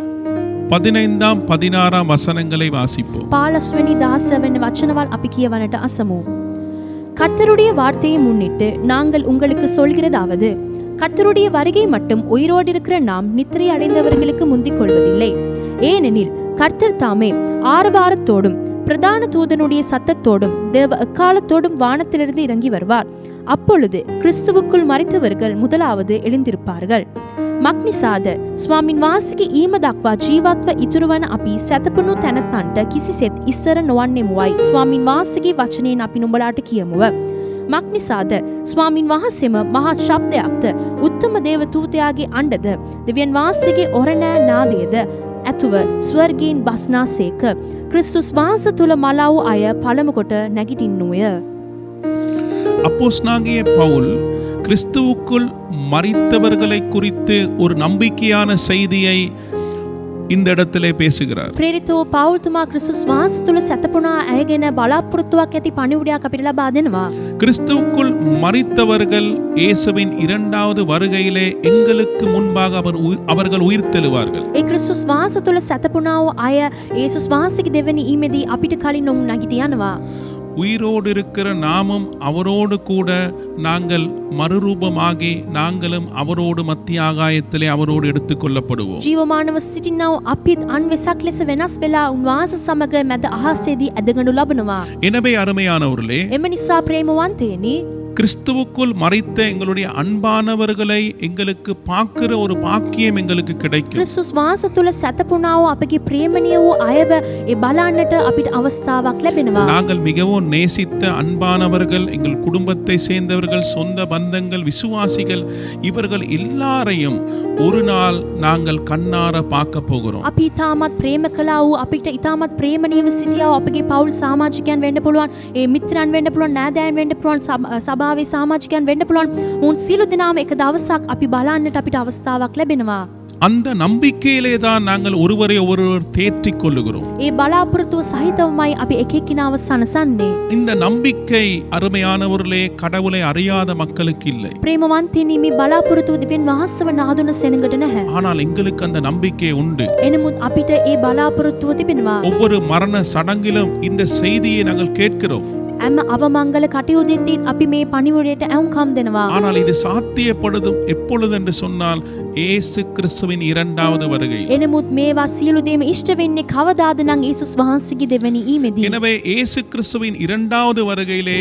15ஆம் 16ஆம் வசனங்களை வாசிப்போம். 15 වෙනි 17 වෙනි වචනවල් අපි කියවන්නට අසමු. கர்த்தருடைய வார்த்தையை முன்னிட்டு நாங்கள் உங்களுக்கு சொல்கிறதாவது, கர்த்தருடைய வருகை மட்டும் உயிரோடு இருக்கிற நாம் நித்திரை அடைந்தவர்களுக்கு முந்திக் கொள்வதில்லை. ஏனெனில் கர்த்தர் தாமே ஆரவாரத்தோடும் பிரதான தூதனுடைய சத்தத்தோடும் தேவ எக்காலத்தோடும் வானத்திலிருந்து இறங்கி வருவார். அப்பொழுது கிறிஸ்துவுக்குள் மரித்தவர்கள் முதலாவது எழுந்திருப்பார்கள். මක්නිසාද ස්වාමින් වහන්සේගේ ඊම දක්වා ජීවත්ව ඉතුරුවන අපි සැතපුණු තැනැත්තන්ට කිසිසෙත් ඉස්සර නොවන්නෙමුවයි ස්වාමින් වහන්සේගේ වචනයෙන් අපි නුඹලාට කියමුව. මක්නිසාද ස්වාමින් වහන්සේම මහත් ශබ්දයක්ද උත්තම දේව දූතයාගේ අණ්ඩද දෙවියන් වහන්සේගේ ඔරණෑ නාදයේද ඇතුව ස්වර්ගයෙන් බස්නාසේක. ක්‍රිස්තුස් වහන්සේ තුල මලා වූ අය පළමු කොට නැගිටින්නෝය. அப்போஸ்தலனாகிய பவுல் கிறிஸ்துவுக்குள் மரித்தவர்களை குறித்து ஒரு நம்பிக்கையான செய்தியை இந்த இடத்திலே பேசுகிறார். ප්‍රේරිතෝ පවුල් තුමා ක්‍රිස්තුස් වහන්සේ තුල සැතපුණා අය ගැන බලාපොරොත්තුවක් ඇති පණිවුඩයක් අපිට ලබා දෙනවා. கிறிஸ்துவுக்குள் மரித்தவர்கள் இயேசுவின் இரண்டாவது வருகையிலே எங்களுக்கு முன்பாக அவர்கள் உயிர்த்தெழுவார்கள். ඒ ක්‍රිස්තුස් වහන්සේ තුල සැතපුණා වූ අය යේසුස් වහන්සේගේ දෙවෙනි ඊමේදී අපිට කලින් ඔවුන් නැගිට යනවා. உயிரோடு இருக்கிற நாமும் அவரோடு கூட நாங்கள் மறுரூபமாகி நாங்களும் அவரோடு மத்திய ஆகாயத்திலே அவரோடு எடுத்துக்கொள்ளப்படுவோம். ජීවමානව සිටිනා වූ අපිත් අන් වෙසක් ලෙස වෙනස් වෙලා උන්වහන්සේ සමග මැද අහසේදී ඇදගනු ලබනවා. எனவே அருமையானவர்களே, එම නිසා ප්‍රේමවන්තයනි, கிறிஸ்துவுக்குள் மரித்த எங்களுடைய அன்பானவர்களை எங்களுக்கு பார்க்கிற ஒரு பாக்கியம் எங்களுக்கு கிடைக்கும். ක්‍රිස්තුස් වහන්සේ තුල සැතපුණා වූ අපගේ ප්‍රේමණීය වූ අයව ඒ බලන්නට අපිට අවස්ථාවක් ලැබෙනවා. நாங்கள் மிகவும் நேசித்த அன்பானவர்கள், எங்கள் குடும்பத்தை சேர்ந்தவர்கள், சொந்த பந்தங்கள், விசுவாசிகள், இவர்கள் எல்லாரையும் ஒரு நாள் நாங்கள் கண்ணார பார்க்க போகிறோம். අපි ඉතාමත් ප්‍රේම කළා වූ අපිට ඉතාමත් ප්‍රේමණීයව සිටියා වූ අපගේ පවුල් සමාජිකයන් වෙන්න පුළුවන්, ඒ මිත්‍රයන් වෙන්න පුළුවන්, නෑදෑයන් වෙන්න පුළුවන්, සභාවේ සමාජිකයන් වෙන්න පුළුවන්. උන් සියලු දෙනාම එක දවසක් අපි බලන්නට අපිට අවස්ථාවක් ලැබෙනවා. அந்த நம்பிக்கையிலே தான் நாங்கள் ஒருவரை ஒருவர் தேற்றிக் கொள்ளுகிறோம். ඒ බලාපොරොත්තුව සහිතවමයි අපි එක එක්කිනාව සනසන්නේ. இந்த நம்பிக்கை அருமையானவர்களே கடவுளை அறியாத மக்களுக்கு இல்லை. ප්‍රේමවන්තයනි, මේ බලාපොරොත්තුව දෙවියන් වහන්සේව නාදුන සෙනඟට නැහැ. ஆனால் எங்களுக்கு அந்த நம்பிக்கை உண்டு. එනමුත් අපිට ඒ බලාපොරොත්තුව තිබෙනවා. ஒவ்வொரு மரண சடங்கிலும் இந்த செய்தியை நாங்கள் கேட்கிறோம். හැම අවමංගල කටයුත්තෙත් අපි මේ පණිවුඩයට ඇහුම්කම් දෙනවා. ஆனால் இது சாத்தியப்படுதும் எப்பொழுது என்று சொன்னால் இயேசு கிறிஸ்துவின் இரண்டாவது வருகை. එනමුත් මේවා සියලු දේම ඉෂ්ට වෙන්නේ කවදාද නම් යේසුස් වහන්සේගේ දෙවෙනි ඊමේදී. எனவே இயேசு கிறிஸ்துவின் இரண்டாவது வருகையிலே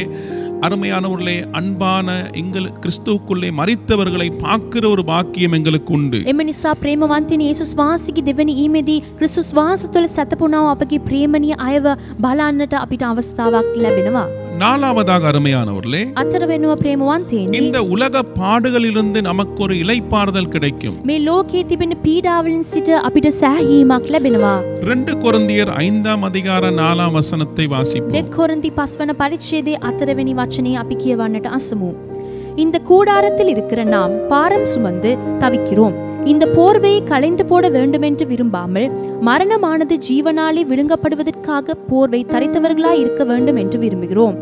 அருமையானவர்களே, அன்பான எங்கள் கிறிஸ்துவுக்குள்ளே மரித்தவர்களை பார்க்கிற ஒரு பாக்கியம் எங்களுக்கு உண்டு. එම නිසා ප්‍රේමවන්තනි, යේසුස් වහන්සේගේ දෙවෙනි ඊමේදී ක්‍රිස්තුස් වහන්සේ තුළ සැතපුණා වූ අපගේ ප්‍රේමණීය අයව බලන්නට අපිට අවස්ථාවක් ලැබෙනවා. நாலாவதாக அருமையானவர்களே, අතර වෙනුව ප්‍රේමවන්තයනි, இந்த உலக பாடுகளிலிருந்து நமக்கு ஒரு இளைப்பாறுதல் கிடைக்கும். මේ ලෝකයේ තිබෙන පීඩාවලින් සිට අපිට සෑහීමක් ලැබෙනවා. 2 கொரிந்தியர் 5ஆம் அதிகாரம் 4ஆம் வசனத்தை வாசிப்போம். 2 கொரிந்தி 5 වන පරිච්ඡේදයේ 4 වෙනි වචනේ අපි කියවන්නට අසමු. இந்த கூடாரத்தில் இருக்கிற நாம் பாரம் சுமந்து தவிக்கிறோம். இந்த போர்வையை களைந்து போட வேண்டுமென்று விரும்பாமல் மரணமானது ஜீவனாலே விழுங்கப்படுவதற்காக போர்வை தரித்தவர்களாய் இருக்க வேண்டும் என்று விரும்புகிறோம்.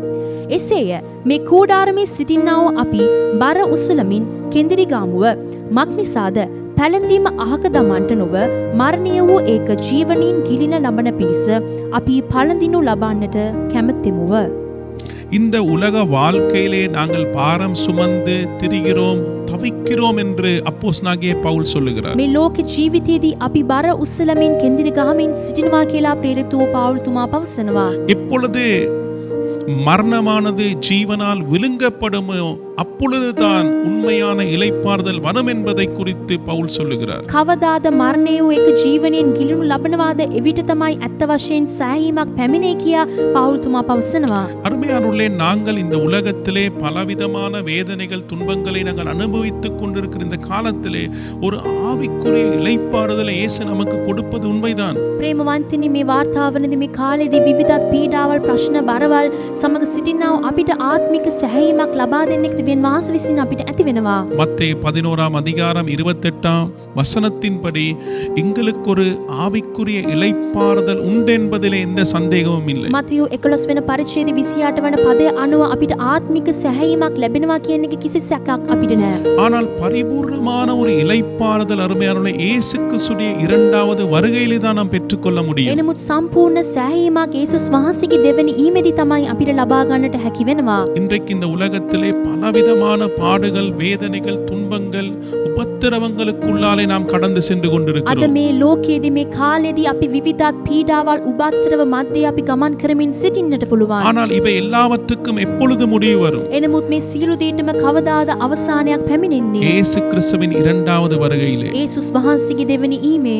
එසේය මේ කූඩාරමේ සිටින්නා වූ අපි බර උසලමින් කෙඳිරිගාමුව මක්නිසාද පැළඳීම අහක දමන්නට නොව මරණීය වූ ඒක ජීවනින් ගිලින ලබන පිණිස අපි පළඳිනු ලබන්නට කැමැත්තෙමුව. இந்த உலக வாழ்க்கையிலே நாங்கள் பாரம் சுமந்து திரிகிறோம், தவிக்கிறோம் என்று அப்போஸ்தலனாகிய பவுல் சொல்லுகிறார். මේ ලෝක ජීවිතයේදී අපි බර උස්සලමින් කෙඳිරිගාමින් සිටිනවා කියලා ප්‍රේරිතෝ පවුල් තුමා පවසනවා. எப்பொழுது மரணமானது ஜீவனால் விழுங்கப்படுமோ அப்பொழுதுதான் உண்மையான இளைப்பாறுதல் வரும் என்பதை குறித்து பவுல் சொல்லுகிறார். කවදාද මරණය වූ එක ජීවනයෙන් ගිලිනු ලබනවාද එවිට තමයි ඇත්ත වශයෙන් සෑහීමක් පැමිණේ කියා පවුල් තුමා පවසනවා. அருமையானவர்களே, நாங்கள் இந்த உலகத்திலே பலவிதமான வேதனைகள், துன்பங்களை நாங்கள் அனுபவித்துக் கொண்டிருக்கிற இந்த காலத்திலே ஒரு ஆவிக்குரிய இளைப்பாறுதலை இயேசு நமக்கு கொடுப்பது உண்மைதான். ප්‍රේමවන්තනි, මේ වාර්තාවනදී මේ කාලෙදී විවිධ පීඩාවල්, ප්‍රශ්න, බරවල් සමග සිටිනා වූ අපිට ආත්මික සැහැීමක් ලබා දෙන්නෙක් දෙවියන් වහන්සේ විසින් අපිට ඇති වෙනවා. மத்தேயு 11ஆம் அதிகாரம் 28ஆம் வசனத்தின்படி எங்களுக்கு ஒரு ஆவிக்குரிய இளைப்பாறுதல் உண்டு என்பதிலே எந்த சந்தேகமும் இல்லை. මතයෝ 11 වෙනි පරිච්ඡේදයේ 28 වන පදයේ අනුව අපිට ආත්මික සැහැීමක් ලැබෙනවා කියන එක කිසි සැකයක් අපිට නැහැ. ஆனால் பரிபூர்ணமான ஒரு இளைப்பாறுதல் அருமையானவர்களே, இயேசு கிறிஸ்துவின் இரண்டாவது வருகையிலே தான் நாம் பெற்றுக்கொள்ள முடியும். එනමුත් සම්පූර්ණ සැහැීමක් යේසුස් වහන්සේගේ දෙවෙනි ඊමේදී තමයි අපිට ලබා ගන්නට හැකි වෙනවා. இன்றைக்கு இந்த உலகத்திலே பல பலவிதமான பாடுகள், வேதனைகள், துன்பங்கள், உபத்திரவங்களுக்குள்ளாலே நாம் கடந்து சென்று අද கொண்டிருக்கிறோம். මේ ලෝකයේදී මේ කාලෙදී අපි විවිධත් පීඩාවල් උබත්තරව මැද්දේ අපි ගමන් කරමින් සිටින්නට පුළුවන්. ஆனால் இவை எல்லாவற்றுக்கும் எப்பொழுது முடிவு வரும்? එනමුත් මේ සියලු දේටම කවදාද අවසානයක් පැමිණෙන්නේ? இயேசு கிறிஸ்துவின் இரண்டாவது வருகையிலே. යේසුස් වහන්සේගේ දෙවෙනි ඊමේ.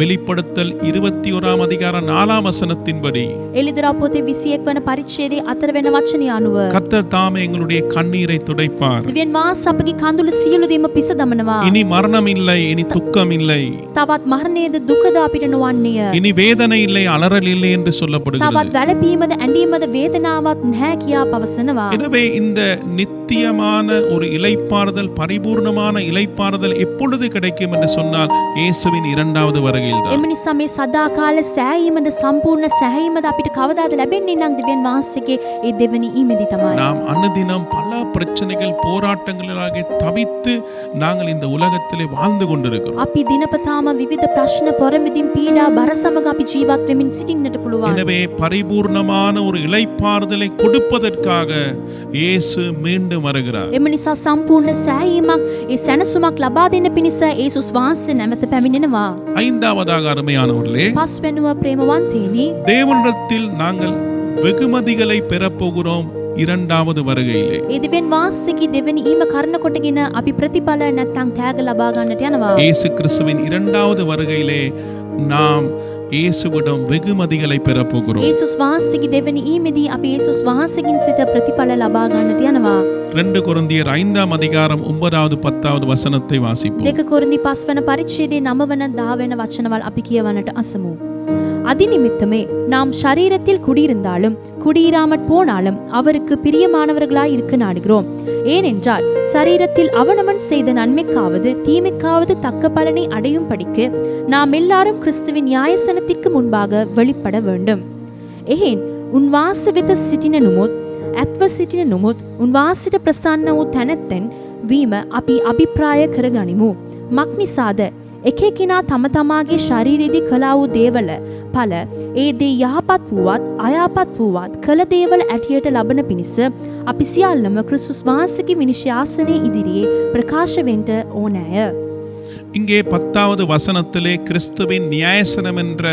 வெளிப்படுத்தல் 21 அதிகாரம் 4 வசனத்தின்படி එළිදරව් පොතේ 21 වන පරිච්ඡේදයේ 4 වෙනි වචනය අනුව கர்த்தர் தாமே எங்களுடைய கண்ணீரை துடைப்பார். දිව්‍යන් වහන්සේ අපගේ කඳුළු සියලු දේම පිස දමනවා. இனி மரணம் இல்லை, இனி துக்கம் இல்லை, තවත් මරණයද දුකද අපිට නොවන්නේය. இனி வேதனை இல்லை, அலறல் இல்லை என்று තවත් சொல்லப்படுகிறது. වැළපීමද ඇඬීමද වේදනාවක් නැහැ කියා පවසනවා. எனவே இந்த நித்தியமான ஒரு இளைப்பாறுதல், பரிபூர்ணமான இளைப்பாறுதல் எப்பொழுது கிடைக்கும் என்று சொன்னால் இயேசுவின் இரண்டாவது வருகையில் தான். එම නිසා මේ සදාකාල සෑහීමද සම්පූර්ණ සෑහීමද අපිට කවදාද ලැබෙන්නේ නම් දිව්‍යන් වහන්සේගේ ඒ දෙවෙනි ඊමේදී තමයි. நாம் அனுதினம் பல பிரச்சனைகள், போராட்டங்களாக தவித்து நாங்கள் இந்த உலகத்திலே வாழ்ந்து கொண்டிருக்கிறோம். අපි දිනපතාම විවිධ ප්‍රශ්න, පොරමිදින් පීඩා බර සමග අපි ජීවත් වෙමින් සිටින්නට පුළුවන්. எனவே பரிபூர்ணமான ஒரு இளைப்பாறுதலை கொடுப்பதற்காக இயேசு மீண்டும் வருகிறார். එම නිසා සම්පූර්ණ සෑහීමක්, ඒ සැනසුමක් ලබා දෙන්න පිණිස යේසුස් වහන්සේ නැවත පැමිණෙනවා. ஐந்தாவதாக அருமையானவர்களே, පස්වෙනුව ප්‍රේමවන්තේනි, தேவனிடத்தில் நாங்கள் வெகுமதிகளை பெறப்போகிறோம் இரண்டாவது வருகையிலே. ඒ දිව්‍යන් වහන්සේගේ දෙවෙනි ඊම කරන කොටගෙන අපි ප්‍රතිඵල නැත්නම් තෑග ලබා ගන්නට යනවා. இயேசு கிறிஸ்துவின் இரண்டாவது வருகையிலே நாம் இயேசுவிடம் வெகுமதிகளை பெறப்போகிறோம். යේසුස් වහන්සේගේ දෙවෙනි ඊමේදී අපි යේසුස් වහන්සේගෙන් සිට ප්‍රතිඵල ලබා ගන්නට යනවා. 2 கொரிந்தியர் 5 அதிகாரம் 9வது 10வது வசனத்தை வாசிப்போம். 2 කොරින්ති 5 වන පරිච්ඡේදයේ 9 වන 10 වෙන වචනවල අපි කියවන්නට අසමු. அதிநிமித்தமே நாம் ஷரீரத்தில் குடியிருந்தாலும் குடியிராமற் போனாலும் அவருக்கு பிரியமானவர்களாய் இருக்க நாடுகிறோம். ஏனென்றால் சரீரத்தில் அவனவன் செய்த நன்மைக்காவது தீமைக்காவது தக்க பலனை அடையும் படிக்கு நாம் எல்லாரும் கிறிஸ்துவின் நியாயசனத்திற்கு முன்பாக வெளிப்பட வேண்டும். එහෙන් උන්වහන්සේ වෙත සිටින නුමුත් ඇත්ව සිටින නුමුත් උන්වහන්සේට ප්‍රසන්න වූ තැනැත්තෙන් වීම අපි අභිප්‍රාය කරගනිමු. මක්නිසාද එකෙකිනා තම තමාගේ ශරීරයේදී කළා වූ දේවල ඵල ඒ දේ යහපත් වූවත් අයහපත් වූවත් කළ දේවල ඇටියට ලබන පිණිස අපි සියල්ලම ක්‍රිස්තුස් වහන්සේගේ විනිශ්චය ආසනයේ ඉදිරියේ ප්‍රකාශ වෙන්න ඕනෑය. இங்கே 10வது வசனத்திலே கிறிஸ்துவின் நியாயசனம் என்ற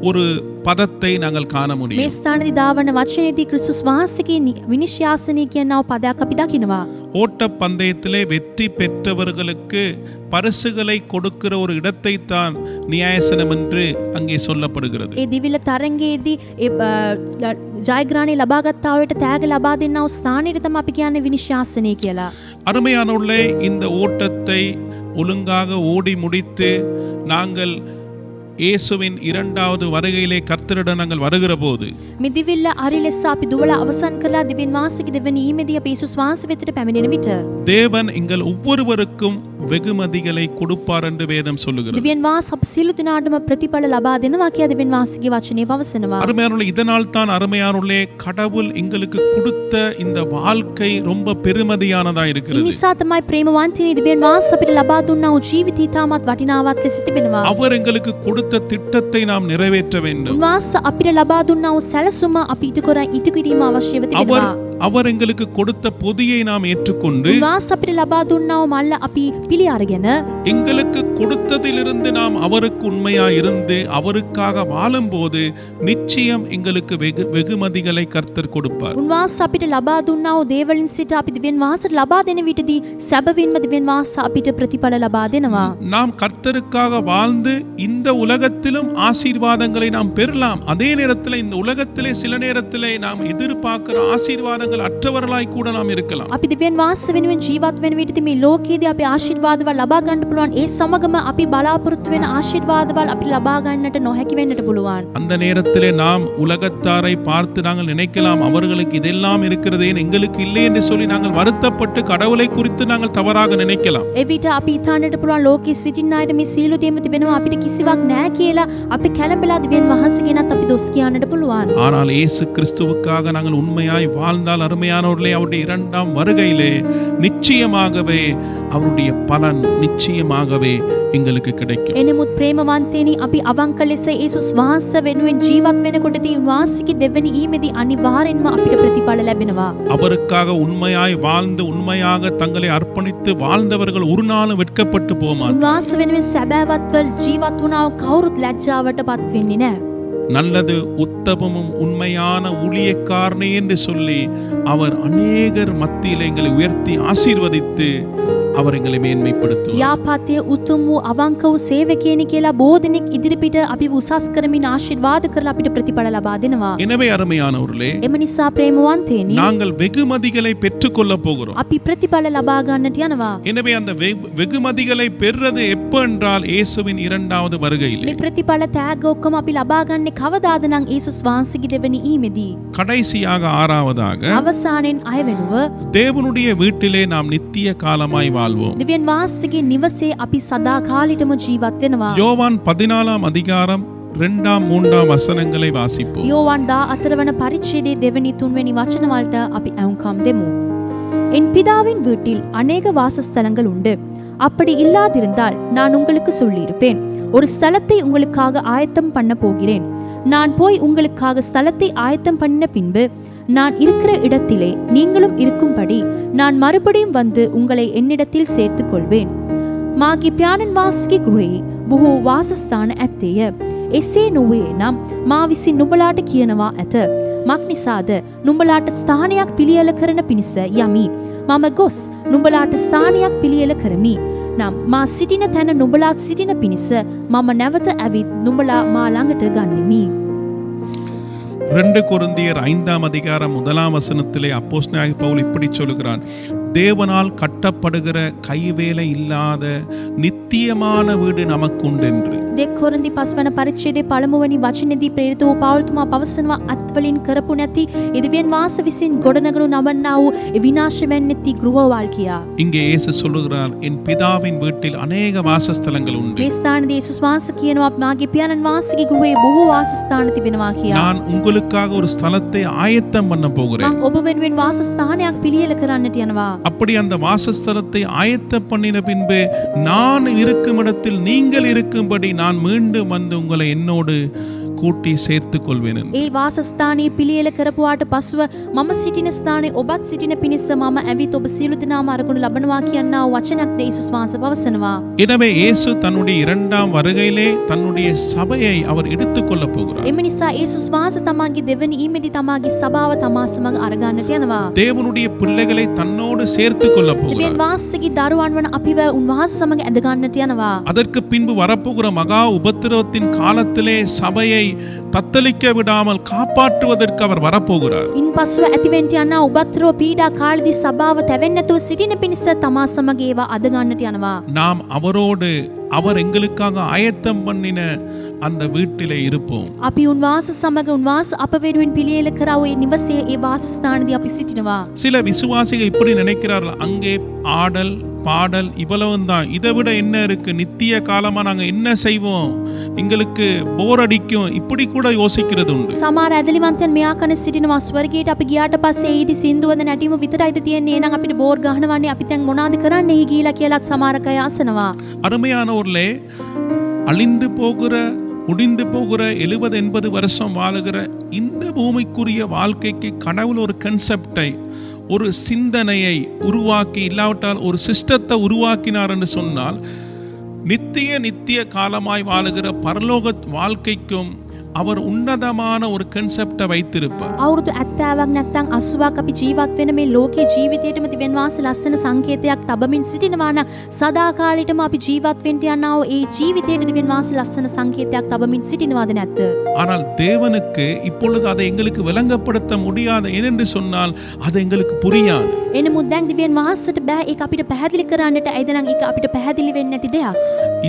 ஒரு பதத்தை நாங்கள் காண முடியும். මේ ස්ථානදී දාවන වචනයේදී ක්‍රිස්තුස් වහන්සේගේ විනිශ්චය ආසනය කියනව පදයක් අපි දකිනවා. ஓட்ட பந்தயத்திலே வெற்றி பெற்றவர்களுக்கு பரிசுகளை கொடுக்கிற ஒரு இடத்தை தான் நியாயசனம் என்று அங்கே சொல்லப்படுகிறது. ඒ දිවිල තරංගයේදී ජයග්‍රහණය ලබාගත් ආවට තෑග ලබා දෙන්නව ස්ථානයට තමයි අපි කියන්නේ විනිශ්චය ආසනය කියලා. அருமையானவர்களே, இந்த ஓட்டத்தை ஒழுங்காக ஓடி முடித்து நாங்கள் இயேசுவின் இரண்டாவது வருகையிலே கர்த்தரிடம் நாங்கள் வருகிற போது මිදිවිල්ල හරි ලෙස අපි දුවලා අවසන් කරලා දිව්‍යන් වහන්සේගේ දෙවෙනි ඊමේදී අපි යේසුස් වහන්සේ වෙතට පැමිණෙන විට தேவன் எங்கள் ஒவ்வொருவருக்கும் வெகுமதிகளை கொடுப்பார் என்று வேதம் சொல்லுகிறது. දිව්‍යන් වහන්සේ අප සියලු දෙනාටම ප්‍රතිඵල ලබා දෙනවා කියලා දිව්‍යන් වහන්සේගේ වචනේ පවසනවා. அருமையானவர்களே, இதனால் தான் அருமையானவர்களே கடவுள் எங்களுக்கு கொடுத்த இந்த வாழ்க்கை ரொம்ப பெருமதியானதா ඒ இருக்கிறது. නිසා තමයි ප්‍රේමවන්තනි දිව්‍යන් වහන්සේ අපිට ලබා දුන්නා වූ ජීවිතය තාමත් වටිනාවක් ලෙස තිබෙනවා. அவர் எங்களுக்கு கொடுத்த திட்டத்தை நாம் நிறைவேற்ற வேண்டும். උන්වහන්සේ අපිට ලබා දුන්නා වූ සැලසුම අපි ඉටු කිරීම අවශ්‍යව அவர் තිබෙනවා. அவர் எங்களுக்கு கொடுத்த பொதியை நாம் ஏற்றுக்கொண்டு උන්වහන්සේ අපිට ලබා දුන්නා වූ මල්ල අපි පිළි අරගෙන எங்களுக்கு கொடுத்ததிலிருந்து நாம் அவருக்கு உண்மையா இருந்து அவருக்காக வாழும்போது நிச்சயம் எங்களுக்கு வெகுமதிகளை கர்த்தர் கொடுப்பார். උන්වහන්සේ අපිට ලබා දුන්නා වූ දේවලින් සිට අපි දිව්‍යන් වහන්සේට ලබා දෙන විටදී සැබවින්ම දිව්‍යන් වහන්සේ අපිට ප්‍රතිඵල ලබා දෙනවා. நாம் கர்த்தருக்காக வாழ்ந்து இந்த உலகத்திலும் ஆசீர்வாதங்களை நாம் பெறலாம். அதே நேரத்தில் இந்த உலகத்திலே சில நேரத்திலே நாம் எதிர்பார்க்கிற ஆசீர்வாதங்கள் அற்றவர்களாய் கூட நாம் இருக்கலாம். අපි දිව්‍යන් වහන්සේ වෙනුවෙන් ජීවත් වෙන විටදී මේ ලෝකයේදී අපි ආශිර්වාදවල් ලබා ගන්න පුළුවන්. ඒ සමගම අපි බලාපොරොත්තු වෙන ආශිර්වාදවල් අපිට ලබා ගන්නට නොහැකි වෙන්නට පුළුවන්. அந்த நேரத்திலே நாம் உலகத்தாரை பார்த்து நாங்கள் நினைக்கலாம், அவர்களுக்கு இதெல்லாம் இருக்கிறதே எங்களுக்கு இல்லை என்று சொல்லி நாங்கள் வருத்தப்பட்டு கடவுளை குறித்து நாங்கள் தவறாக நினைக்கலாம். එවිට අපි හිතන්නට පුළුවන් ලෝකයේ සිටින අයට මේ සියලු දේම තිබෙනවා අපිට කිසිවක් නැහැ කියලා අපි කැළඹලා දිව්‍යන් වහන්සේ ගැනත් අපි දොස් කියන්නට පුළුවන්. ஆனால் இயேசு கிறிஸ்துவுக்காக நாங்கள் உண்மையாய் வாழ்ந்தால் ஆனால் அருமையானவர்களே, அவருடைய இரண்டாம் வருகையிலே நிச்சயமாகவே அவருடைய பலன் நிச்சயமாகவே எங்களுக்கு கிடைக்கும். එනමුත් ප්‍රේමවන්තයනි, අපි අවංක ලෙස යේසුස් වහන්සේ වෙනුවෙන් ජීවත් වෙනකොටදී උන්වහන්සේගේ දෙවැනි ඊමේදී අනිවාර්යෙන්ම අපිට ප්‍රතිඵල ලැබෙනවා. அவருக்காக உண்மையாய் வாழ்ந்து உண்மையாக தங்களை அர்ப்பணித்து வாழ்ந்தவர்கள் ஒரு நாளும் வெட்கப்பட்டு போக மாட்டார்கள். උන්වහන්සේ වෙනුවෙන් සැබෑවත්ව ජීවත් වුණා කවුරුත් ලැජ්ජාවටපත් වෙන්නේ නැහැ. நல்லது உத்தமமும் உண்மையான ஊழியக்காரனே என்று சொல்லி அவர் அநேகர் மத்தியில் எங்களை உயர்த்தி ஆசீர்வதித்து அவர் எங்களை மேன்மைப்படுத்துவார். යාපතේ උතුම් වූ අවංක වූ සේවකයෙනි කියලා බොහෝ දෙනෙක් ඉදිරිපිට අපිව උසස් කරමින් ආශිර්වාද කරලා අපිට ප්‍රතිඵල ලබා දෙනවා. எனவே அருமையானவர்களே, එම නිසා ප්‍රේමවන්තයනි, நாங்கள் வெகுமதிகளை பெற்றுக்கொள்ள போகிறோம். අපි ප්‍රතිඵල ලබා ගන්නට යනවා. எனவே அந்த வெகுமதிகளை பெறுறது எப்ப என்றால் இயேசுவின் இரண்டாவது வருகையிலே. මේ ප්‍රතිඵල තෑග්ග ඔක්කොම අපි ලබා ගන්නේ කවදාද නම් යේසුස් වහන්සේගේ දෙවෙනි ඊමේදී. கடைசியாக ஆறாவதாக අවසානයෙන් අය වෙනුව தேவனுடைய வீட்டிலே நாம் நித்திய காலமாய் வாழ்வோம். දෙවියන් වහන්සේගේ නිවසේ අපි සදා කාලෙටම ජීවත් වෙනවා. யோவான் 14 அதிகாரம் 2-3 வசனங்களை வாசிப்போம். யோவான் 14 වන පරිච්ඡේදයේ දෙවෙනි තුන්වෙනි වචන වලට අපි ඇහුම්කම් දෙමු. என் பிதாவின் வீட்டில் அநேக வாசஸ்தலங்கள் உண்டு. அப்படி இல்லாதிருந்தால் நான் உங்களுக்கு சொல்லியிருப்பேன். ஒரு ஸ்தலத்தை உங்களுக்காக ஆயத்தம் பண்ண போகிறேன். நான் போய் உங்களுக்காக ஸ்தலத்தை ஆயத்தம் பண்ண பின்பு நான் இருக்கிற இடத்திலே நீங்களும் இருக்கும்படி நான் மறுபடியும் வந்து உங்களை என்னிடத்தில் சேர்த்துக் கொள்வேன். මාගේ පියාණන් වාසගේ ගෘහේ බොහෝ වාසස්ථාන ඇත්තේය. එසේ නොවේ නම් මා විසින් නුඹලාට කියනවා ඇත. මක්නිසාද නුඹලාට ස්ථානයක් පිළියෙල කරන පිණිස යමි. මම ගොස් නුඹලාට ස්ථානයක් පිළියෙල කරමි. නම් මා සිටින තැන නුඹලාත් සිටින පිණිස මම නැවත ඇවිත් නුඹලා මා ළඟට ගන්නෙමි. 2 கொரிந்தியர் 5 அதிகாரம் 1 வசனத்திலே அப்போஸ்தலனாகிய பவுல் இப்படி சொல்கிறான், தேவனால் கட்டப்படுகிற கைவேலை இல்லாத நித்தியமான வீடு நமக்கு உண்டு என்று. 2 කොරින්ති 5 වන පරිච්ඡේදයේ පළමුවැනි වචනේදී ප්‍රේරිත වූ පෞල්තුමා පවසනවා, අත්වලින් කරපු නැති එදිවියන් වාස විසින් ගොඩනගනු නමන්නා වූ විනාශ වෙන්නේ නැති ගෘහවල් කියා. இங்கே இயேசு சொல்லுகிறார், என் பிதாவின் வீட்டில் அநேக வாசஸ்தலங்கள் உண்டு. මේ ස්ථානයේ යේසුස් වහන්සේ කියනවා, මාගේ පියාණන් වහන්සේගේ ගෘහයේ බොහෝ වාසස්ථාන තිබෙනවා කියා. நான் உங்களுக்காக ஒரு ஸ்தலத்தை ஆயத்தம் பண்ண போகிறேன். මම ඔබ වෙනුවෙන් වාසස්ථානයක් පිළියෙල කරන්නට යනවා. அப்படி அந்த வாசஸ்தலத்தை ஆயத்தம் பண்ணின பின்பு நான் இருக்கும் இடத்தில் நீங்கள் இருக்கும்படி நான் மீண்டும் வந்து உங்களை என்னோடு கூட்டி சேர்த்துக் கொள்வேன். ඒ වාසස්ථානයේ පිළියෙල කරපුවාට පසුව මම සිටින ස්ථානයේ ඔබත් සිටින පිණිස මම ඇවිත් ඔබ සියලු දෙනාම අරගෙන ලබනවා කියනා වචනයක් ද යේසුස් වහන්සේ පවසනවා. எனவே இயேசு தன்னுடைய இரண்டாம் வருகையிலே தன்னுடைய சபையை அவர் எடுத்துக்கொள்ள போகிறார். එම නිසා යේසුස් වහන්සේ තමන්ගේ දෙවෙනි ඊමේදී තමාගේ සභාව තමා සමග අරගන්නට යනවා. தேவனுடைய பிள்ளைகளை தன்னோடு சேர்த்துக் கொள்ள දෙවියන් போகிறார். වහන්සේගේ දරුවන් වන අපිව උන්වහන්සේ සමග ඇද ගන්නට යනවා. அதற்கு பின்பு வரப்போகிற மகா உபத்திரவத்தின் காலத்திலே சபையை தத்தளிக்க விடாமல் காப்பாற்றுவதற்கு அவர் வரப்போகிறார். ඉන් පසුව ඇතිවෙන්ට යනා උබත්තරව පීඩා කාලෙදී සභාව තැවෙන්නේ නැතුව සිටින පිණිස තමා සමග ඒවා අද ගන්නට යනවා. நாம் அவரோடு அவர் எங்களுக்காக ஆயத்தம் பண்ணின அந்த வீட்டிலே இருப்போம். අපි උන්වහන්සේ සමග උන්වහන්සේ අප වෙනුවෙන් පිළියෙල කරා වූ නිවසේ ඒ වාසස්ථානදී අපි සිටිනවා. சில விசுவாசிகள் இப்படி நினைக்கிறார்கள், அங்கே ஆடல் பாடல் இவ்வளவும் தான், இதை விட என்ன இருக்கு, நித்திய காலமா நாங்க என்ன செய்வோம், எங்களுக்கு போர் அடிக்கும், இப்படி கூட யோசிக்கிறது உண்டு. සමහර ඇදලිවන්තයන් මෙයා කන සිටිනවා, ස්වර්ගයට අපි ගියාට පස්සේ ඒදි සින්දුවද නැටීම විතරයිද තියෙන්නේ, එහෙනම් අපිට බෝර් ගහනවන්නේ, අපි දැන් මොනවද කරන්නේ ගිහිලා කියලාත් සමහර අය ආසනවා. அருமையானவர்களே, அழிந்து போகிற முடிந்து போகிற 70-80 வருஷம் வாழுகிற இந்த பூமிக்குரிய வாழ்க்கைக்கு கடவுள் ஒரு கன்செப்டை, ஒரு சிந்தனையை உருவாக்கி, இல்லாவிட்டால் ஒரு சிஸ்டத்தை உருவாக்கினார் என்று சொன்னால், நித்திய காலமாய் வாழுகிற பரலோக வாழ்க்கைக்கும் அவர் உன்னதமான ஒரு கன்செப்டை வைத்திருப்பார். අවුරුදු 70ක් නැත්නම් 80ක් අපි ජීවත් වෙන මේ ලෝකයේ ජීවිතේටම තිබෙන වාස ලස්සන සංකේතයක් තබමින් සිටිනවා නම් සදා කාලෙටම අපි ජීවත් වෙන්න යනා වූ ඒ ජීවිතේට තිබෙන වාස ලස්සන සංකේතයක් තබමින් සිටිනවද නැද්ද? ஆனால் தேவனுக்கு இப்பொழுது அதை எங்களுக்கு விளங்கப்படுத்த முடியாது. ஏனென்று சொன்னால் அது எங்களுக்கு புரியாது. එනමුත් දැන් දිව්‍යන් වහන්සේට බෑ ඒක අපිට පැහැදිලි කරන්නට. ඇයිද නම් ඒක අපිට පැහැදිලි වෙන්නේ නැති දෙයක්.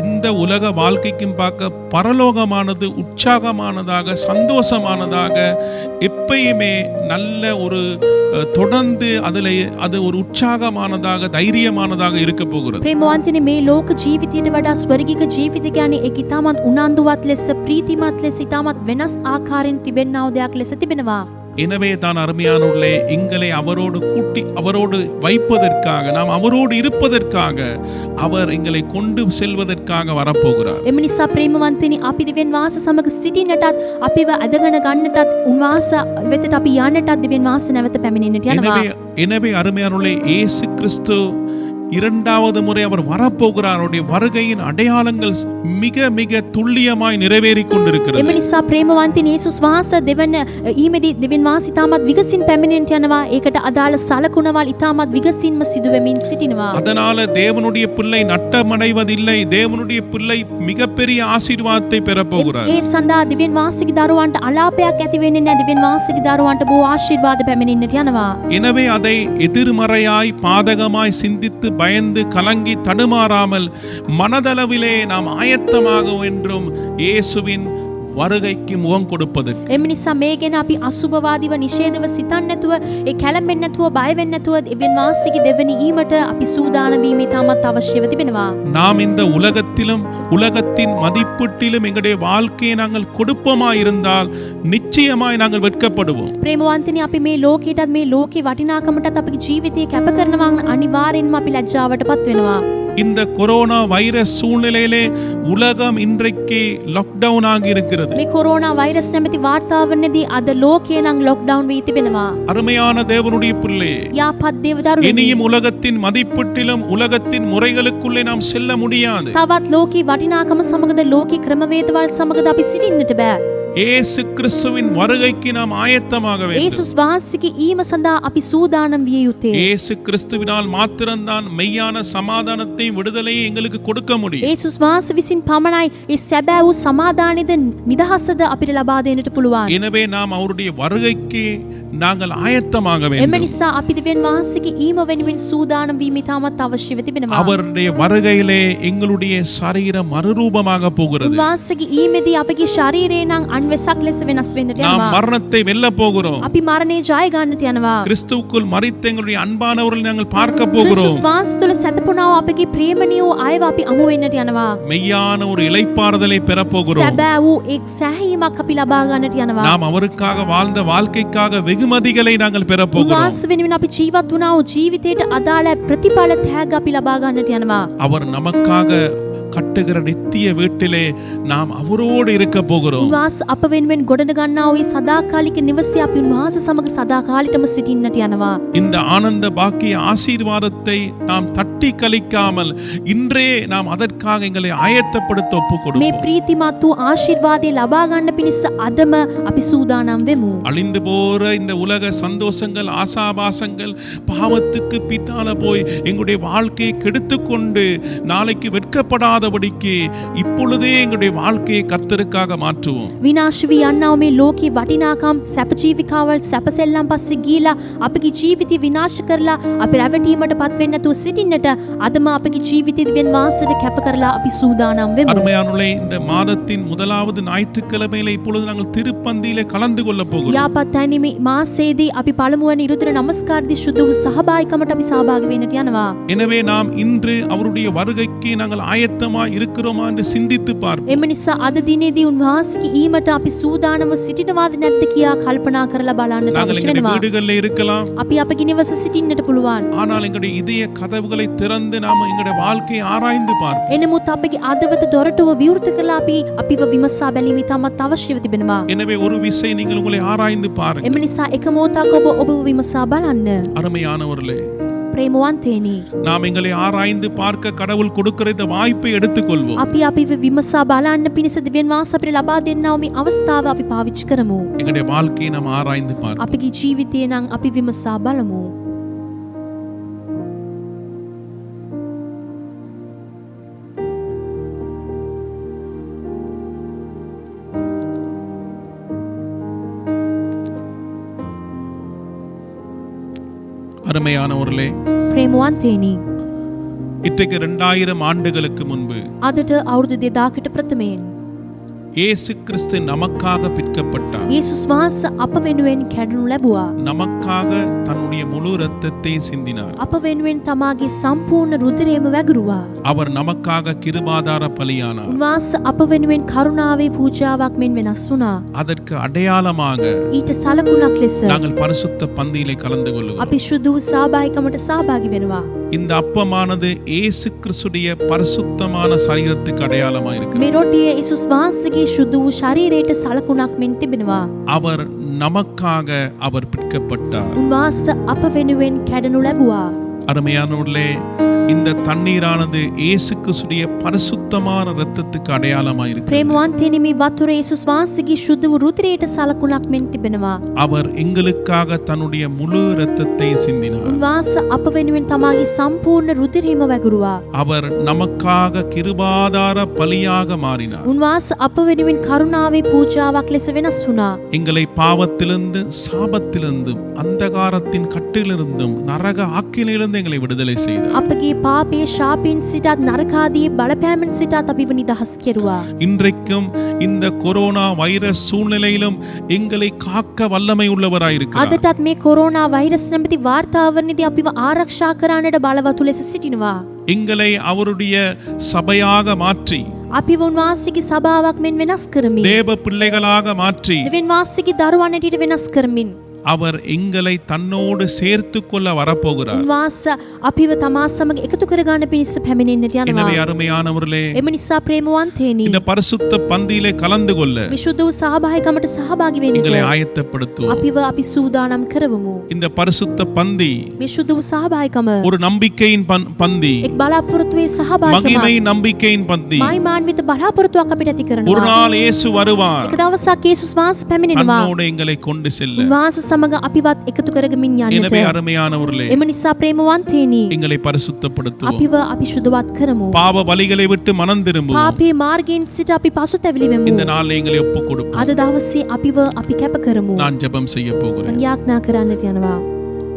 இந்த உலக வாழ்க்கைக்கும் பார்க்க பரலோகமானது உற்சாகமானதாக, சந்தோஷமானதாக, எப்பயுமே நல்ல ஒரு தொடர்ந்து அது ஒரு உற்சாகமானதாக, தைரியமானதாக இருக்க போகிறது. ප්‍රේමවන්තනේ, මේ ලෝක ජීවිතයට වඩා ස්වර්ගික ජීවිත කියන්නේ ඒක ඉතාමත් උනන්දුවත් ලෙස, ප්‍රීතිමත් ලෙස, ඉතාමත් වෙනස් ආකාරයෙන් තිබෙනා වූ දෙයක් ලෙස තිබෙනවා. எனவே தான் அருமையானவர்களே, எங்களை அவரோடு கூட்டி அவரோடு வைப்பதற்காக, நாம் அவரோடு இருப்பதற்காக, அவர் எங்களை கொண்டு செல்வதற்காக வரப்போகிறார். එම නිසා ප්‍රේමවන්තනි, අපි දෙවියන් වහන්සේ සමග සිටින්නටත් අපිව අදගෙන ගන්නටත් උන්වහන්සේ වෙතට අපි යන්නටත් දෙවියන් වහන්සේ නැවත පැමිණෙන්නට යනවා. எனவே அருமையானவர்களே, இயேசு கிறிஸ்து இரண்டாவது முறை அவர் வரப்போகிறார். அவருடைய வருகையின் அடையாளங்கள் மிக மிக துல்லியமாய் நிறைவேறிக் கொண்டிருக்கிறது. එම නිසා ප්‍රේමවන්තනි, යේසුස් වහන්සේ දෙවන ඊමේදී දෙවියන් වහන්සේ තාමත් විගසින් පැමිණෙන්නට යනවා. ඒකට අදාළ සලකුණවල් ඊ타මත් විගසින්ම සිදු වෙමින් සිටිනවා. அதனால தேவனுடைய பிள்ளை நட்டமடைவதில்லை. தேவனுடைய பிள்ளை மிகப்பெரிய ஆசீர்வாதத்தை பெறப்போகிறார். ඒ සඳහා දෙවියන් වහන්සේගේ දරුවන්ට අලාපයක් ඇති වෙන්නේ නැහැ. දෙවියන් වහන්සේගේ දරුවන්ට බොහෝ ආශිර්වාද පැමිණෙන්නට යනවා. எனவே அதை எதிர்மறையாய் பாதகமாய் சிந்தித்து பயந்து கலங்கி தடுமாறாமல் மனதளவிலே நாம் ஆயத்தமாக என்றும் இயேசுவின் வருகைக்கு முகம் கொடுப்பதற்கு. එම නිසා මේ ගැන අපි අසුභවාදීව නිෂේධව සිතන්නේ නැතුව, ඒ කැළඹෙන්නේ නැතුව, බය වෙන්නේ නැතුව දෙවියන් වහන්සේගේ දෙවෙනි ඊමට අපි සූදානම් වීම තාමත් අවශ්‍යව තිබෙනවා. நாம் இந்த உலகத்திலும் உலகத்தின் மதிப்பீட்டிலும் எங்களுடைய வாழ்க்கையை நாங்கள் கொடுப்போமாய் இருந்தால் நிச்சயமாய் நாங்கள் வெட்கப்படுவோம். ප්‍රේමවන්තනි, අපි මේ ලෝකයටත් මේ ලෝකේ වටිනාකමටත් අපේ ජීවිතේ කැප කරනවා නම් අනිවාර්යෙන්ම අපි ලැජ්ජාවටපත් වෙනවා. இந்த கொரோனா வைரஸ் சூழ்நிலையிலே உலகம் இன்றைக்கு லாக்டவுன் ஆகி இருக்கிறது. මේ කොරෝනා වෛරස් නැමැති වාතාවරණයේදී අද ලෝකේ නම් ලොක්ඩවුන් වී තිබෙනවා. அருமையான தேவனுடைய பிள்ளை, යාපත් දේවදරුවනි, இனியும் உலகத்தின் மதிப்பீட்டிலும் உலகத்தின் முறைகளுக்குள்ளே நாம் செல்ல முடியாது. තවත් ලෝකේ වටිනාකම සමගද ලෝකේ ක්‍රමවේදවල් සමගද අපි සිටින්නට බෑ. இயேசு கிறிஸ்துவின் வருகைக்கு நாம் ஆயத்தமாக வேண்டும். යේසුස් වහන්සේගේ ඊම සඳහා අපි සූදානම් විය යුතුය. இயேசு கிறிஸ்துவினால் மாத்திரம்தான் மெய்யான சமாதானத்தையும் விடுதலையும் எங்களுக்கு கொடுக்க முடியும். යේසුස් වහන්සේ විසින් පමණයි ඒ සැබෑ වූ සමාදානෙද නිදහසද අපිට ලබා දෙන්නට පුළුවන්. எனவே நாம் அவருடைய வருகைக்கு நாங்கள் ஆயத்தமாக එම வேண்டும். නිසා අපි දෙවියන් වහන්සේගේ ඊම වෙනුවෙන් සූදානම් වීම තාමත් අවශ්‍යව තිබෙනවා. அவருடைய வருகையிலே எங்களுடைய சரீரம் மறுரூபமாக போகிறது. උන්වහන්සේගේ ඊමේදී අපගේ ශරීරය නම් අන්වෙසක් ලෙස වෙනස් වෙන්නට நாம் යනවා. மரணத்தை வெல்ல போகிறோம். අපි මරණය ජය ගන්නට යනවා. கிறிஸ்துவுக்குள் மரித்த எங்களுடைய அன்பானவர்களை நாங்கள் பார்க்க போகிறோம். ක්‍රිස්තුස් වහන්සේ තුළ සැතපුණා වූ අපගේ ප්‍රේමණීය වූ අයව අපි අමු වෙන්නට යනවා. மெய்யான ஒரு இளைப்பாறுதலை பெற போகிறோம். සැබෑ වූ එක් සෑහීමක් අපි ලබා ගන්නට යනවා. நாம் அவருக்காக வாழ்ந்த வாழ்க்கைக்காக வெகுமதிகளை நாங்கள் பெற போகிறோம். උන්වහන්සේ වෙනුවෙන් අපි ජීවත් වුණා වූ ජීවිතයට අදාළ ප්‍රතිඵල තෑග්ග අපි ලබා ගන්නට යනවා. அவர் நமக்காக கட்டுகிற நித்திய வீட்டிலே நாம் அவரோடு இருக்க போகிறோம். උන්වහන්සේ අප වෙනුවෙන් ගොඩන ගන්නා වූ සදාකාලික නිවසේ අපි උන්වහන්සේ සමග සදාකාලිකම සිටින්නට යනවා. இந்த ஆனந்த பாக்கிய ஆசீர்வாதத்தை நாம் தட்டி கழிக்காமல் இன்றே நாம் அதற்காக எங்களை ஆயத்தப்படுத்த ஒப்புக் මේ கொடுப்போம். ප්‍රීතිමත් වූ ආශිර්වාදය ලබා ගන්න පිණිස අදම අපි සූදානම් වෙමු. அழிந்து போற இந்த உலக சந்தோஷங்கள் ஆசாபாசங்கள் பாவத்துக்கு பித்தால போய் எங்களுடைய வாழ்க்கையை கெடுத்துக்கொண்டு நாளைக்கு வெட்கப்படாதபடிக்கு இப்பொழுதே எங்களுடைய வாழ்க்கையை கர்த்தருக்காக மாற்றுவோம். විනාශ වී යන්නා මේ ලෝකේ වටිනාකම් සැප ජීවිකාවල් සැපසෙල්ලම් පස්සේ ගිහිලා අපගේ ජීවිතය විනාශ කරලා අපි රැවටීමට පත් වෙන්නේ නැතුව සිටින්නට අදම අපගේ ජීවිතය දෙවියන් වහන්සේට කැප කරලා අපි සූදානම් වෙමු. அருமையானவர்களே, இந்த மாதத்தின் முதலாவது ஞாயிற்றுக்கிழமையில இப்பொழுது நாங்கள் திருப்பந்தியிலே கலந்து கொள்ள போகிறோம். යාපත් ඇනි මේ මාසයේදී අපි පළමු වන ඉරුදෙන නමස්කාරදී සුදු වූ සහභාගීකමට අපි සහභාගී වෙන්නට යනවා. எனவே நாம் இன்று அவருடைய வருகைக்கு நாங்கள் ஆயத்தமா இருக்கிறோமா என்று சிந்தித்து பார்ப்போம். එම නිසා අද දිනේදී උන්වහන්සේගේ ඊමට අපි සූදානම්ව සිටිනවාද නැද්ද කියා කල්පනා කරලා බලන්නට நாங்கள் අවශ්‍ය எங்களுடைய වෙනවා. வீடுகளில் இருக்கலாம், අපි අපගේ නිවස සිටින්නට පුළුවන්. ஆனால் எங்களுடைய இதய கதவுகளை திறந்து நாம் எங்களுடைய வாழ்க்கையை ஆராய்ந்து பார்ப்போம். එනමුත් අපගේ අදවත දොරටුව විවෘත කරලා අපි අපිව විමසා බැලීම ඉතාමත් අවශ්‍යව තිබෙනවා. எனவே ஒரு விசை நீங்கள் உங்களை ஆராய்ந்து பாருங்கள். එම නිසා එක මොහොතක් ඔබව විමසා බලන්න. அருமையானவர்களே, ප්‍රේමවන්තේනි, நாம் எங்களை ஆராய்ந்து பார்க்க கடவுள் கொடுக்கிற இந்த வாய்ப்பை எடுத்துக்கொள்வோம். අපි අපිව විමසා බලන්න පිණිස දෙවියන් වහන්සේ අපිට ලබා දෙන්නා වූ මේ අවස්ථාව අපි පාවිච්චි කරමු. எங்களுடைய வாழ்க்கையை நாம் ஆராய்ந்து பார்ப்போம். අපගේ ජීවිතේ නම් අපි විමසා බලමු. அருமையானவர்களே, ප්‍රේමවන්තේනි, இன்றைக்கு 2000 ஆண்டுகளுக்கு முன்பு අදට අවුරුදු 2000කට ප්‍රථමයෙන් இயேசு கிறிஸ்து நமக்காக பிற்கப்பட்டார். යේසුස් වහන්සේ අප වෙනුවෙන් කැඩුණු ලැබුවා. நமக்காக தன்னுடைய முழு இரத்தத்தை சிந்தினார். අප වෙනුවෙන් තමාගේ සම්පූර්ණ රුධිරයම වැගිරුවා. அவர் நமக்காக கிருபாதார பலியானார். උන්වහන්සේ අප වෙනුවෙන් කරුණාවේ පූජාවක් මෙන් වෙනස් වුණා. அதற்கு அடையாளமாக ඊට සලකුණක් ලෙස நாங்கள் பரிசுத்த பந்தியிலே கலந்து கொள்வோம். අපි ශුද්ධ වූ සහභාගීකමට සහභාගී වෙනවා. இந்த அப்பமானது இயேசு கிறிஸ்துடைய பரிசுத்தமான சரீரத்துக்கு அடையாளமாக இருக்கிறது. මේ රොටිය යේසුස් වහන්සේගේ ශුද්ධ වූ ශරීරයට සලකුණක් මෙන් තිබෙනවා. அவர் நமக்காக அவர் பிற்கப்பட்டார். උන්වහන්සේ අප වෙනුවෙන් කැඩනු ලැබුවා. அருமையானவர்களே, இந்த தண்ணீரானது இயேசு கிறிஸ்துடைய பரிசுத்தமான இரத்தத்துக்கு அடையாளமாக இருக்கிறது. ප්‍රේමවන්තයනි, මේ වතුර යේසුස් වහන්සේගේ ශුද්ධ වූ රුධිරයට සලකුණක් මෙන් තිබෙනවා. அவர் எங்களுக்காக தன்னுடைய முழு இரத்தத்தை சிந்தினார். උන්වහන්සේ අප වෙනුවෙන් තමාගේ සම්පූර්ණ රුධිරයම වැගිරුවා. அவர் நமக்காக கிருபாதார பலியாக மாறினார். උන්වහන්සේ අප වෙනුවෙන් කරුණාවේ පූජාවක් ලෙස වෙනස් වුණා. எங்களை பாவத்திலிருந்து, சாபத்திலிருந்தும், அந்தகாரத்தின் கட்டிலிருந்தும், நரக ஆக்கினிலிருந்து எங்களை விடுதலை செய்தார். අපගේ පාපයේ ශාපයෙන් සිටත් නරකාදී බලපෑමෙන් සිටත් අපිව නිදහස් කෙරුවා. இன்றைக்கும் இந்த கொரோனா வைரஸ் சூழ்நிலையிலும் எங்களை காக்க வல்லமை உள்ளவராயிருக்கிறார். අදටත් මේ කොරෝනා වෛරස් නැමැති වාර්තාවරණයේදී අපිව ආරක්ෂා කරන්නට බලවතු ලෙස සිටිනවා. எங்களை அவருடைய சபையாக மாற்றி, අපිව උන්වහන්සේගේ සභාවක් මෙන් වෙනස් කරමින්, தேவ பிள்ளைகளாக மாற்றி, දෙවියන් වහන්සේගේ දරුවන් හැටියට වෙනස් කරමින් அவர் எங்களை தன்னோடு சேர்த்து கொள்ள வரப்போகிறார். උන්වහන්සේ අපිව තමා සමග එකතු කරගන්න පිණිස පැමිණෙන්නට යනවා. எனவே அருமையானவர்களே, එම නිසා ප්‍රේමවන්තයනි, இந்த பரிசுத்த பந்தியிலே கலந்து கொள்ள මේ ශුද්ධ වූ සහභාගීකමට සහභාගී எங்களை වෙන්නට ஆயத்தப்படுத்துவோம். අපිව අපි සූදානම් කරවමු. இந்த பரிசுத்த பந்தி මේ ශුද්ධ වූ සහභාගීකම ஒரு நம்பிக்கையின் பந்தி, එක් බලාපොරොත්තුවේ සහභාගීකම, மகிமை நம்பிக்கையின் பந்தி. මහිමාන්විත බලාපොරොත්තුවක් අපිට ඇති ஒரு කරනවා. நாள் இயேசு வருவார், එක දවසක් යේසුස් වහන්සේ පැමිණෙනවා. தன்னோடு எங்களை கொண்டு செல்ல. උන්වහන්සේ සමග අපිවත් එකතු කරගමින් எனவே යන්නට. அருமையானவர்களே, එම නිසා ප්‍රේමවන්තයනි, எங்களை பரிசுத்தப்படுத்துவோம். අපිව අපි සුද්ධවත් කරමු. பாவ வழிகளை விட்டு மனம் திரும்புவோம். පාපයේ මාර්ගයෙන් සිට අපි පසුතැවිලි වෙමු. இந்த நாளில் எங்களை ஒப்புக் கொடுப்போம். අද දවසේ අපිව අපි කැප කරමු. நான் ஜெபம் செய்ய போகிறேன். යාඥා කරන්නට යනවා.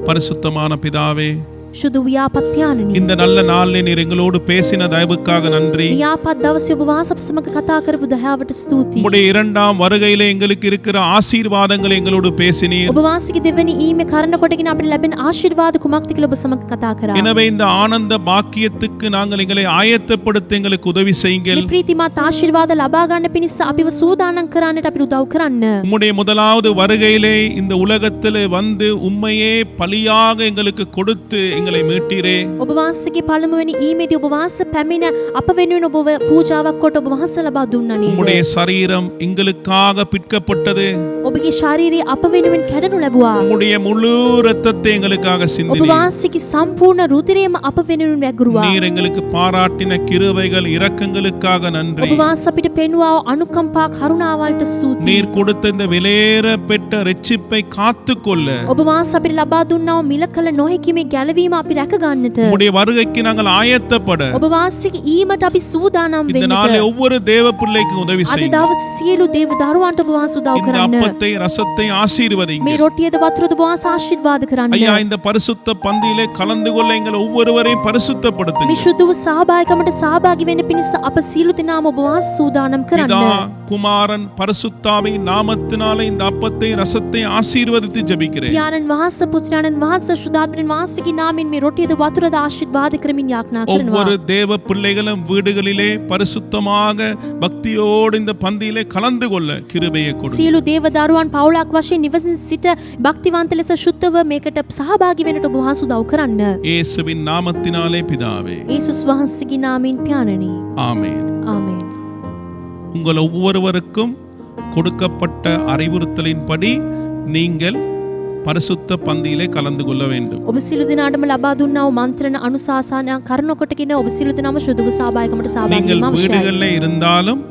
பரிசுத்தமான பிதாவே, සුදු ව්‍යාපත් පියාණනි, இந்த நல்ல நாளில் நீர் எங்களோடு பேசின தயவுக்காக நன்றி. ව්‍යාපත් දවසේ ඔබ වහන්සේ අප සමග කතා කරපු දයාවට ස්තුතියි. உம்முடைய இரண்டாம் வருகையிலே எங்களுக்கு இருக்கிற ஆசீர்வாதங்களை எங்களோடு பேசினீர். ඔබ වහන්සේගේ දෙවැනි ඊමේ කරන කොටගෙන අපිට ලැබෙන ආශිර්වාද කුමක්ද කියලා ඔබ සමග කතා කරා. எனவே இந்த ஆனந்த பாக்கியத்துக்கு நாங்கள் எங்களை ஆயத்தப்படுத்த எங்களுக்கு உதவி செய்யுங்கள். මේ ප්‍රීතිමත් ආශිර්වාද ලබා ගන්න පිණිස අපිව සූදානම් කරන්නට අපිට උදව් කරන්න. உம்முடைய முதலாவது வருகையிலே இந்த உலகத்திலே வந்து உம்மையே பலியாக எங்களுக்கு கொடுத்து எங்களை மீட்டீரே. ඔබ වහන්සේගේ පළමුවෙනි ඊමේදී ඔබ වහන්සේ පැමිණ අප වෙනුවෙන් ඔබ පූජාවක් කොට ඔබ වහන්සේ ලබා දුන්නා නේද? உம்முடைய சரீரம் எங்களுக்காக பிற்கப்பட்டது. ඔබගේ ශාරීරිය අප වෙනුවෙන් කැඩනු ලැබුවා. உம்முடைய முழு இரத்தத்தை எங்களுக்காக ඔබ சிந்தினீர். වහන්සේගේ සම්පූර්ණ රුධිරයම අප වෙනුවෙන් වැගිරුවා. நீர் எங்களுக்கு பாராட்டின கிருபைகள், இரக்கங்களுக்காக நன்றி. ඔබ වහන්සේ අපිට පෙන්වා අනුකම්පා කරුණාවලට ස්තුතියි. நீர் கொடுத்த இந்த விலையேற பெற்ற இரட்சிப்பை காத்துக்கொள்ள, ඔබ වහන්සේ අපිට ලබා දුන්නා වූ මිල කළ නොහැකි මේ ගැලවීම අපි රැක ගන්නට, உம்முடைய வருகைக்கு நாங்கள் ஆயத்தப்பட ඔබ වහන්සේගේ ඊමට අපි සූදානම් இந்த நாளில் වෙන්නට ஒவ்வொரு தேவ பிள்ளைக்கும் உதவி අද செய்யுங்க. දවසේ සියලු දේව දරුවන්ට ඔබ වහන්සේ උදව් இந்த කරන්න. அப்பத்தை ரசத்தை ஆசீர்வதிங்க. මේ රොටියද වතුරද ඔබ වහන්සේ ආශිර්වාද කරන්න. ஐயா, இந்த பரிசுத்த பந்தியிலே கலந்து கொள்ள எங்கள் ஒவ்வொருவரையும் මේ பரிசுத்தப்படுத்துங்க. ශුද්ධ වූ සහභාගීකමට සහභාගී වෙන්න පිණිස අප සියලු දෙනාම ඔබ වහන්සේ සූදානම් කරන්න. பிதா, குமாரன், பரிசுத்தாவின் நாமத்தினாலே இந்த அப்பத்தை ரசத்தை ஆசீர்வதித்து ஜெபிக்கிறேன். පියාණන් වහන්සේ, පුත්‍රයන්න් වහන්සේ, ශුද්ධාත්මයන් වහන්සේගේ නාමයෙන් මේ රොටියද වතුරද ආශිර්වාද කරමින් යාඥා කරනවා. ஒவ்வொரு தேவ பிள்ளைகளும் வீடுகளிலே பரிசுத்தமாக பக்தியோடு இந்த பந்தியிலே கலந்து கொள்ள கிருபையை கொடு. සියලු දේව දරුවන් පවුලක් වශයෙන් නිවසින් සිට භක්තිවන්ත ලෙස ශුද්ධව මේකට සහභාගී වෙන්නට ඔබ වහන්සේ උදව් කරන්න. இயேசுவின் நாமத்தினாலே பிதாவே, යේසුස් වහන්සේගේ නාමයෙන් පියාණනි. ஆமென். ආමේන්. உங்கள் ஒவ்வொருவருக்கும் கொடுக்கப்பட்ட அறிவுறுத்தலின்படி நீங்கள் பரிசுத்த பந்தியிலே கலந்து கொள்ள வேண்டும். ඔබ සියලු දෙනාටම ලබා දුන්නා වූ මන්ත්‍රණ අනුශාසන කරන කොටගෙන ඔබ සියලු දෙනාම ශුද්ධව සහභාගීකමට සහභාගී நீங்கள் වීම අවශ්‍යයි. வீடுகளில் இருந்தாலும்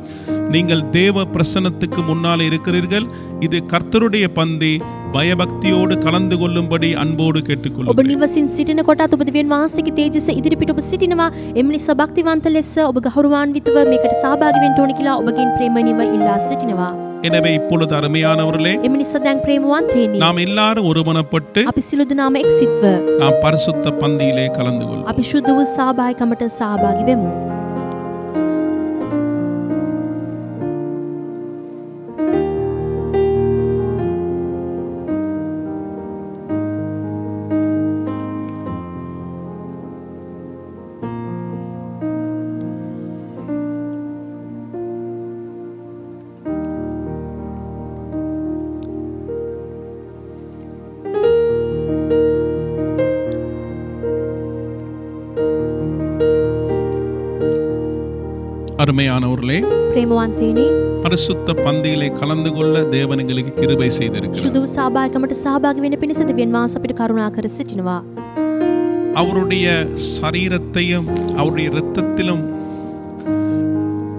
நீங்கள் தேவ பிரசன்னத்துக்கு முன்னால் இருக்கிறீர்கள். இது கர்த்தருடைய பந்தி. பயபக்தியோடு கலந்து கொள்ளும்படி அன்போடு ඔබ கேட்டுக்கொள்ளுங்கள். නිවසින් සිටින කොටත් ඔබ දෙවියන් වහන්සේගේ තේජස ඉදිරිපිට ඔබ සිටිනවා. එම නිසා භක්තිවන්ත ලෙස ඔබ ගෞරවාන්විතව මේකට සහභාගී වෙන්න ඕන කියලා ඔබගෙන් ප්‍රේමණීයව ඉල්ලා සිටිනවා. எனவே இப்பொழுது அருமையானவர்களே, එම නිසා දැන් ප්‍රේමවන්තයනි, நாம் எல்லாரும் ஒருமனப்பட்டு අපි සියලු දෙනාම එක්සිත්ව நாம் பரிசுத்த பந்தியிலே கலந்து கொள்வோம். අපි ශුද්ධ වූ සහභාගීකමට සහභාගී වෙමු. அருமையானவர்களே, ප්‍රේමවන්තයනි, பரிசுத்த பந்தியிலே கலந்து கொள்ள தேவன் எங்களுக்கு கிருபை செய்திருக்கிறார். සුදු සහභාගීකමට සහභාගී වෙන්න පිණිස දෙවියන් වහන්සේ අපිට කරුණා කර සිටිනවා. அவருடைய சரீரத்தையும் அவருடைய இரத்தத்திலும்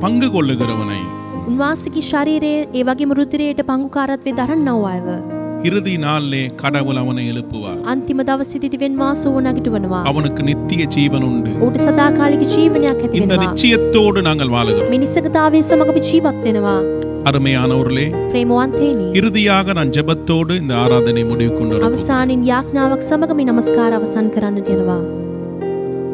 பங்கு கொள்ளுகிறவனை උන්වහන්සේගේ ශරීරයේ ඒ වගේම රුධිරයට පංගුකාරත්වයේ දරන්නව අයව இறுதி நாளிலே கடவுள் அவனை எழுப்புவார். අන්තිම දවසේදී දෙවියන් වහන්සේ ඕන නැගිටවනවා. அவனுக்கு நித்திய ஜீவன் உண்டு. ඌට සදාකාලික ජීවනයක් ඇති இந்த වෙනවා. நிச்சயத்தோடு நாங்கள் வாழுகிறோம். මේ නිසකතාවයේ සමග අපි ජීවත් වෙනවා. அருமையானவர்களே, ප්‍රේමවන්තයනි, இறுதியாக நான் ஜெபத்தோடு இந்த ஆராதனை முடிவு கொண்டு வருகிறேன். අවසානින් යාඥාවක් සමග මේ නමස්කාර අවසන් කරන්නට යනවා.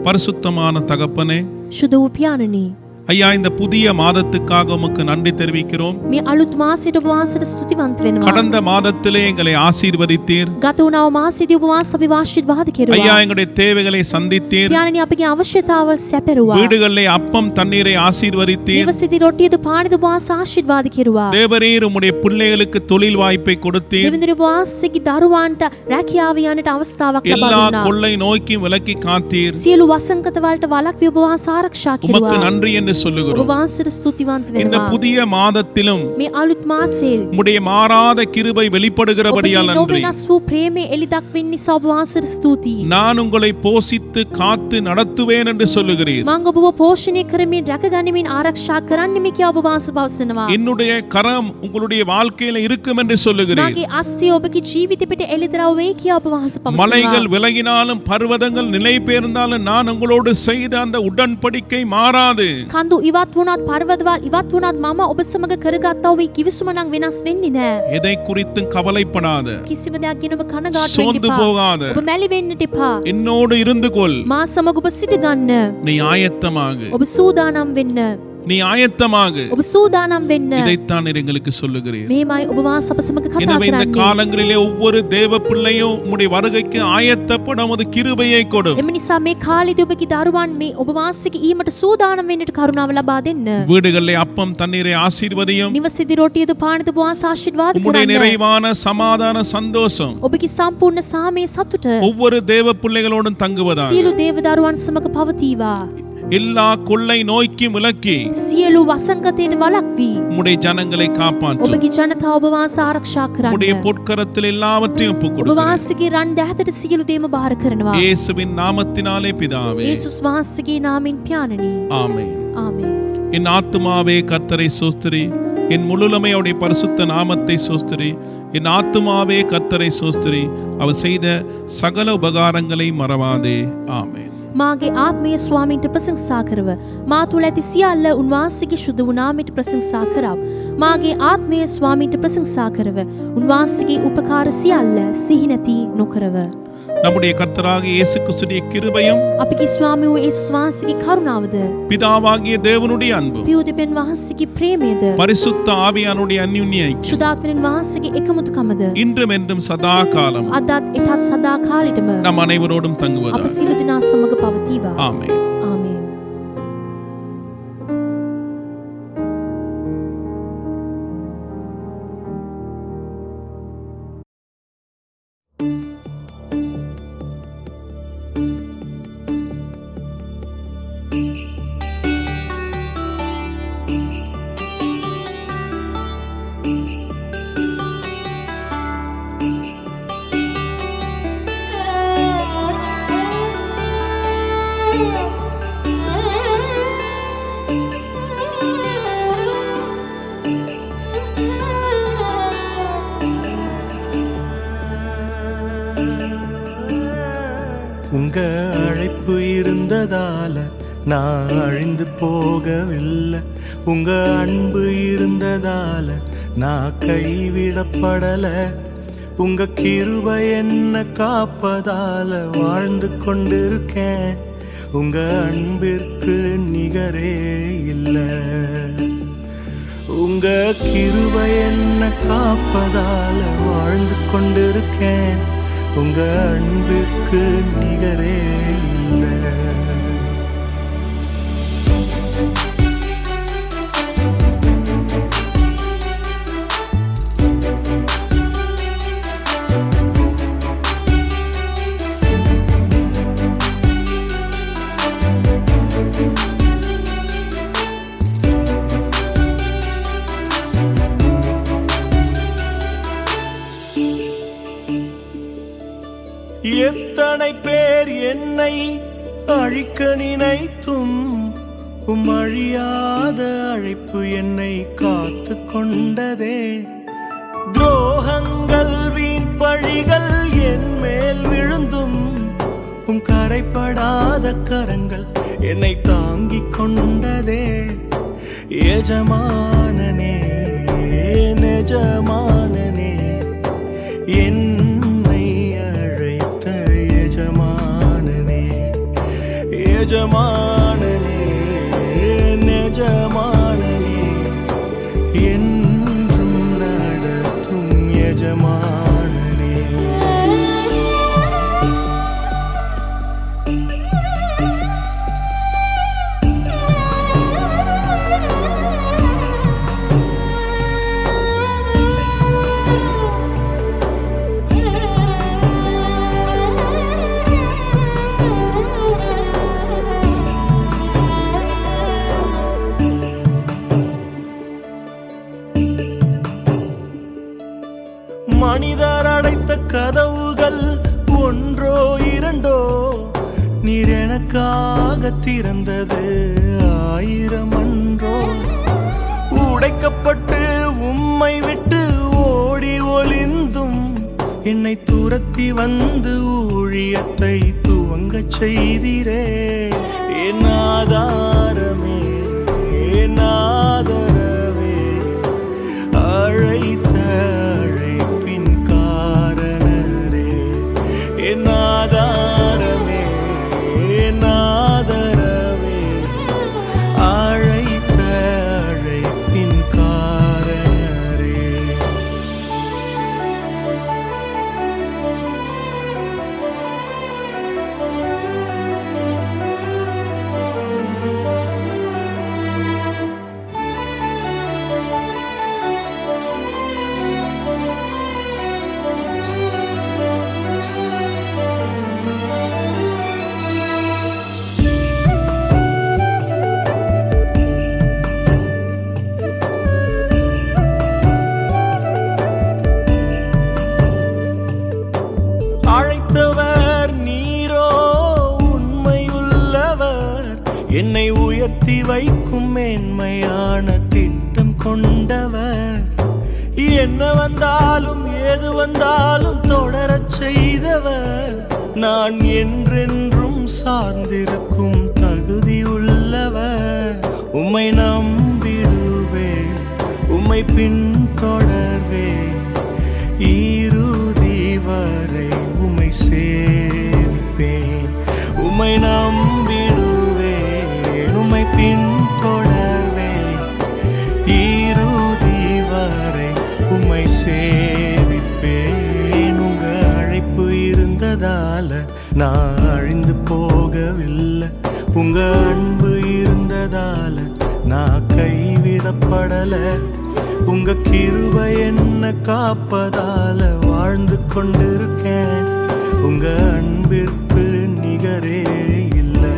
பரிசுத்தமான தகப்பனே, සුදු වූ පියාණනි, ஐயா, இந்த புதிய மாதத்துக்காக உமக்கு நன்றி தெரிவிக்கிறோம். මේ අලුත් මාසයට ඔබ වහන්සේට ස්තුතිවන්ත වෙනවා. கடந்த மாதத்திலே எங்களை ஆசீர்வதித்தீர். ගත වුණා වූ මාසෙදී ඔබ වහන්සේ අපිව ආශිර්වාද කෙරුවා. ஐயா, எங்களுடைய தேவைகளை சந்தித்தீர். පියාණනි, අපගේ අවශ්‍යතාවල් සැපෙරුවා. வீடுகளிலே அப்பம் தண்ணீரை ஆசீர்வதித்தீர். නිවසේදී රොටියද පානද ඔබ වහන්සේ ආශිර්වාද කෙරුවා. தேவரீர் உம்முடைய பிள்ளைகளுக்கு தொழில் வாய்ப்பை கொடுத்தீர். දෙවිඳුනි, ඔබ වහන්සේගේ දරුවන්ට රැකියාව යන්නට අවස්ථාවක් ලබා எல்லா දුන්නා. கொள்ளை நோய்க்கும் விலக்கி காத்தீர். සියලු වසංගත වලට වළක්වී ඔබ වහන්සේ ආරක්ෂා உமக்கு කෙරුවා. நன்றி என்று ඔබ சொல்லுகிறோம். වහන්සේට ස්තුතිවන්ත இந்த වෙනවා. புதிய மாதத்திலும் මේ අලුත් මාසයේ உம்முடைய மாறாத கிருபை வெளிப்படுகிறபடியால் ඔබගේ நன்றி. නොවෙනස් වූ ප්‍රේමයේ එළි දක්වන නිසා ඔබ වහන්සේට ස්තුතියි. நான் உங்களை போஷித்து காத்து நடத்துவேன் என்று சொல்லுகிறீர். මම ඔබව පෝෂණය කරමින් රැකගනිමින් ආරක්ෂා කරන්නෙමි කියා ඔබ වහන්සේ පවසනවා. என்னுடைய கரம் உங்களுடைய வாழ்க்கையில இருக்கும் என்று சொல்லுகிறீர். මගේ අස්තිය ඔබගේ ජීවිතෙ පිට එළිදරව් වෙයි කියා ඔබ වහන්සේ மலைகள் පවසනවා. விலகினாலும் பர்வதங்கள் நிலை பெயர்ந்தாலும் நான் உங்களோடு செய்த அந்த உடன்படிக்கை மாறாது. කඳු ඉවත් වුණත් පර්වතවල් ඉවත් වුණත් මම ඔබ සමග කරගත්තා වූ කිවිසුම නම් වෙනස් වෙන්නේ නැහැ. எதை குறித்தும் கவலைப்படாத, කිසිම දෙයක් ගැන ඔබ කනගාටු වෙන්න சோர்ந்து එපා. போகாத, ඔබ මැලි වෙන්නට එපා. என்னோடு இருந்து கொள். මා සමග ඔබ සිට ගන්න. நீ ஆயத்தமாக, ඔබ සූදානම් වෙන්න. நீ ஆயத்தமாக. ඔබ சூதாනම් වෙන්න. இதைத்தான் நீர் எங்களுக்கு சொல்லுகிறீர். මේමයි ඔබ වහන්සේ අප සමග කතා எனவே இந்த කරන්නේ. காலங்களிலே ஒவ்வொரு தேவ பிள்ளையும் உம்முடைய வருகைக்கு ஆயத்தப்படும் ஒரு கிருபையை கொடும். එම නිසා මේ කාලෙදී ඔබගේ දරුවන් මේ ඔබ වහන්සේගේ ඊමට සූදානම් වෙන්නට කරුණාව ලබා දෙන්න. வீடுகளிலே அப்பம் தண்ணீரை ஆசீர்வதியும். නිවසේදී රොටියද පානද ඔබ වහන්සේ ආශිර්වාද உம்முடைய කරන්න. நிறைவான சமாதான சந்தோஷம் ඔබගේ සම්පූර්ණ සාමයේ සතුට ஒவ்வொரு தேவ பிள்ளைகளோடும் தங்குவதாக. සියලු දේව දරුවන් සමග පවතිවා. எல்லா கொள்ளை நோய்க்கும் விலக்கி සියලු වසංගතයට වළක්වී உம்முடைய ஜனங்களை காப்பாற்றும். ඔබගේ ජනතාව ඔබ වහන්සේ ආරක්ෂා உம்முடைய කරන්න. பொற்கரத்தில் எல்லாவற்றையும் ஒப்புக் ඔබ கொடுக்கிறேன். වහන්සේගේ රන් දැහැතට සියලු දේම බාර කරනවා. இயேசுவின் நாமத்தினாலே பிதாவே, යේසුස් වහන්සේගේ නාමයෙන් පියාණනි. ஆமென். ආමේන්. என் ஆத்துமாவே கர்த்தரை சோஸ்திரி, என் முழுமையுடைய பரிசுத்த நாமத்தை சோஸ்திரி. என் ஆத்துமாவே கர்த்தரை சோஸ்திரி, அவர் செய்த சகல உபகாரங்களை மறவாதே. ஆமென். මාගේ ආත්මය ස්වාමීන්ට ප්‍රශංසා කරව. මා තුළ ඇති සියල්ල උන්වහන්සේගේ ශුද්ධ වූ නාමයට ප්‍රශංසා කරව. මාගේ ආත්මය ස්වාමීන්ට ප්‍රශංසා කරව. උන්වහන්සේගේ උපකාර සියල්ල සිහි නැති නොකරව. நம்முடைய கர்த்தராகிய இயேசு கிறிஸ்துவின் கிருபையும் අපගේ ස්වාමී වූ යේසුස් වහන්සේගේ කරුණාවද, பிதாவாகிய தேவனுடைய அன்பும் පියු දෙවියන් වහන්සේගේ ප්‍රේමයද, பரிசுத்த ஆவியானுடைய அந்யுன்ய ஐக்கியம் ශුද්ධාත්මයන් වහන්සේගේ එකමුතුකමද இன்றும் என்றும் சதா காலம் අදත් එටත් සදා කාලෙටම நம் அனைவரோடும் අප தங்குவதாக. සියලු දෙනා සමග පවතිවා. ஆமென். ආමේන්. உங்க அழைப்பு இருந்ததால நான் அழிந்து போகவில்லை. உங்க அன்பு இருந்ததால நான் கைவிடப்படல. உங்க கிருபை என்ன காப்பதால வாழ்ந்து கொண்டிருக்கேன். உங்க அன்பிற்கு நிகரே இல்லை. உங்க கிருபை என்ன காப்பதால வாழ்ந்து கொண்டிருக்கேன். உங்க அன்பிற்கு நிகரே இல்லை. எத்தனை பேர் என்னை அழிக்க நினைத்தும் அழியாத அழைப்பு என்னை காத்து கொண்டதே. துரோகங்கள் வீண் பழிகள் என் மேல் விழுந்தும் கரைப்படாத கரங்கள் என்னை தாங்கிக் கொண்டதே. எஜமானனே நெஜமானனே என்னை அழைத்த எஜமானனே, எஜமானனே நெஜமானனே என்றும் நடத்தும் எஜமானனே. மனிதர் அடைத்த கதவுகள் ஒன்றோ இரண்டோ, நீர் எனக்காக திறந்தது 1000 அன்றோ. உடைக்கப்பட்டு உம்மை விட்டு ஓடி ஒளிந்தும் என்னை துரத்தி வந்து ஊழியத்தை துவங்கச் செய்தீரே. என் ஆதாரமே என் ஆதரவே அழைத்த அழைப்பின் காரணரே. என் ஆதாரமே என் ஆதரவே அழைத்த அழைப்பின் காரணரே. அழைத்தவர் நீரோ உண்மையுள்ளவர், என்னை உயர்த்தி வைக்கும் மேன்மையான திட்டம் கொண்டவர். என்ன வந்தாலும் ஏது வந்தாலும் தொடரச் செய்தவர், நான் என்றென்றும் சார்ந்திருக்கும் தகுதி உள்ளவர். உம்மை நம்பிடுவே உம்மை பின்தொடர்வே இறுதி வரை உம்மை சேவிப்பேன். உம்மை நம்பிடுவேன் உம்மை பின்தொடர்வேன் இறுதி வரை உம்மை சேவிப்பேன். உங்க அழைப்பு இருந்ததால நான் அழிந்து போகவில்லை, உங்க அன்பு இருந்ததால நான் கைவிடப்படல. உங்க கிருபை என்ன காப்பதால வாழ்ந்து கொண்டிருக்கேன். உங்க அன்பிற்கு நிகரே இல்லை.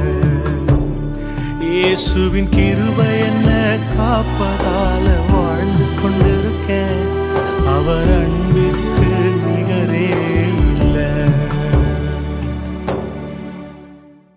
இயேசுவின் கிருபை என்ன காப்பதால வாழ்ந்து கொண்டிருக்கேன். அவர் அன்பிற்கு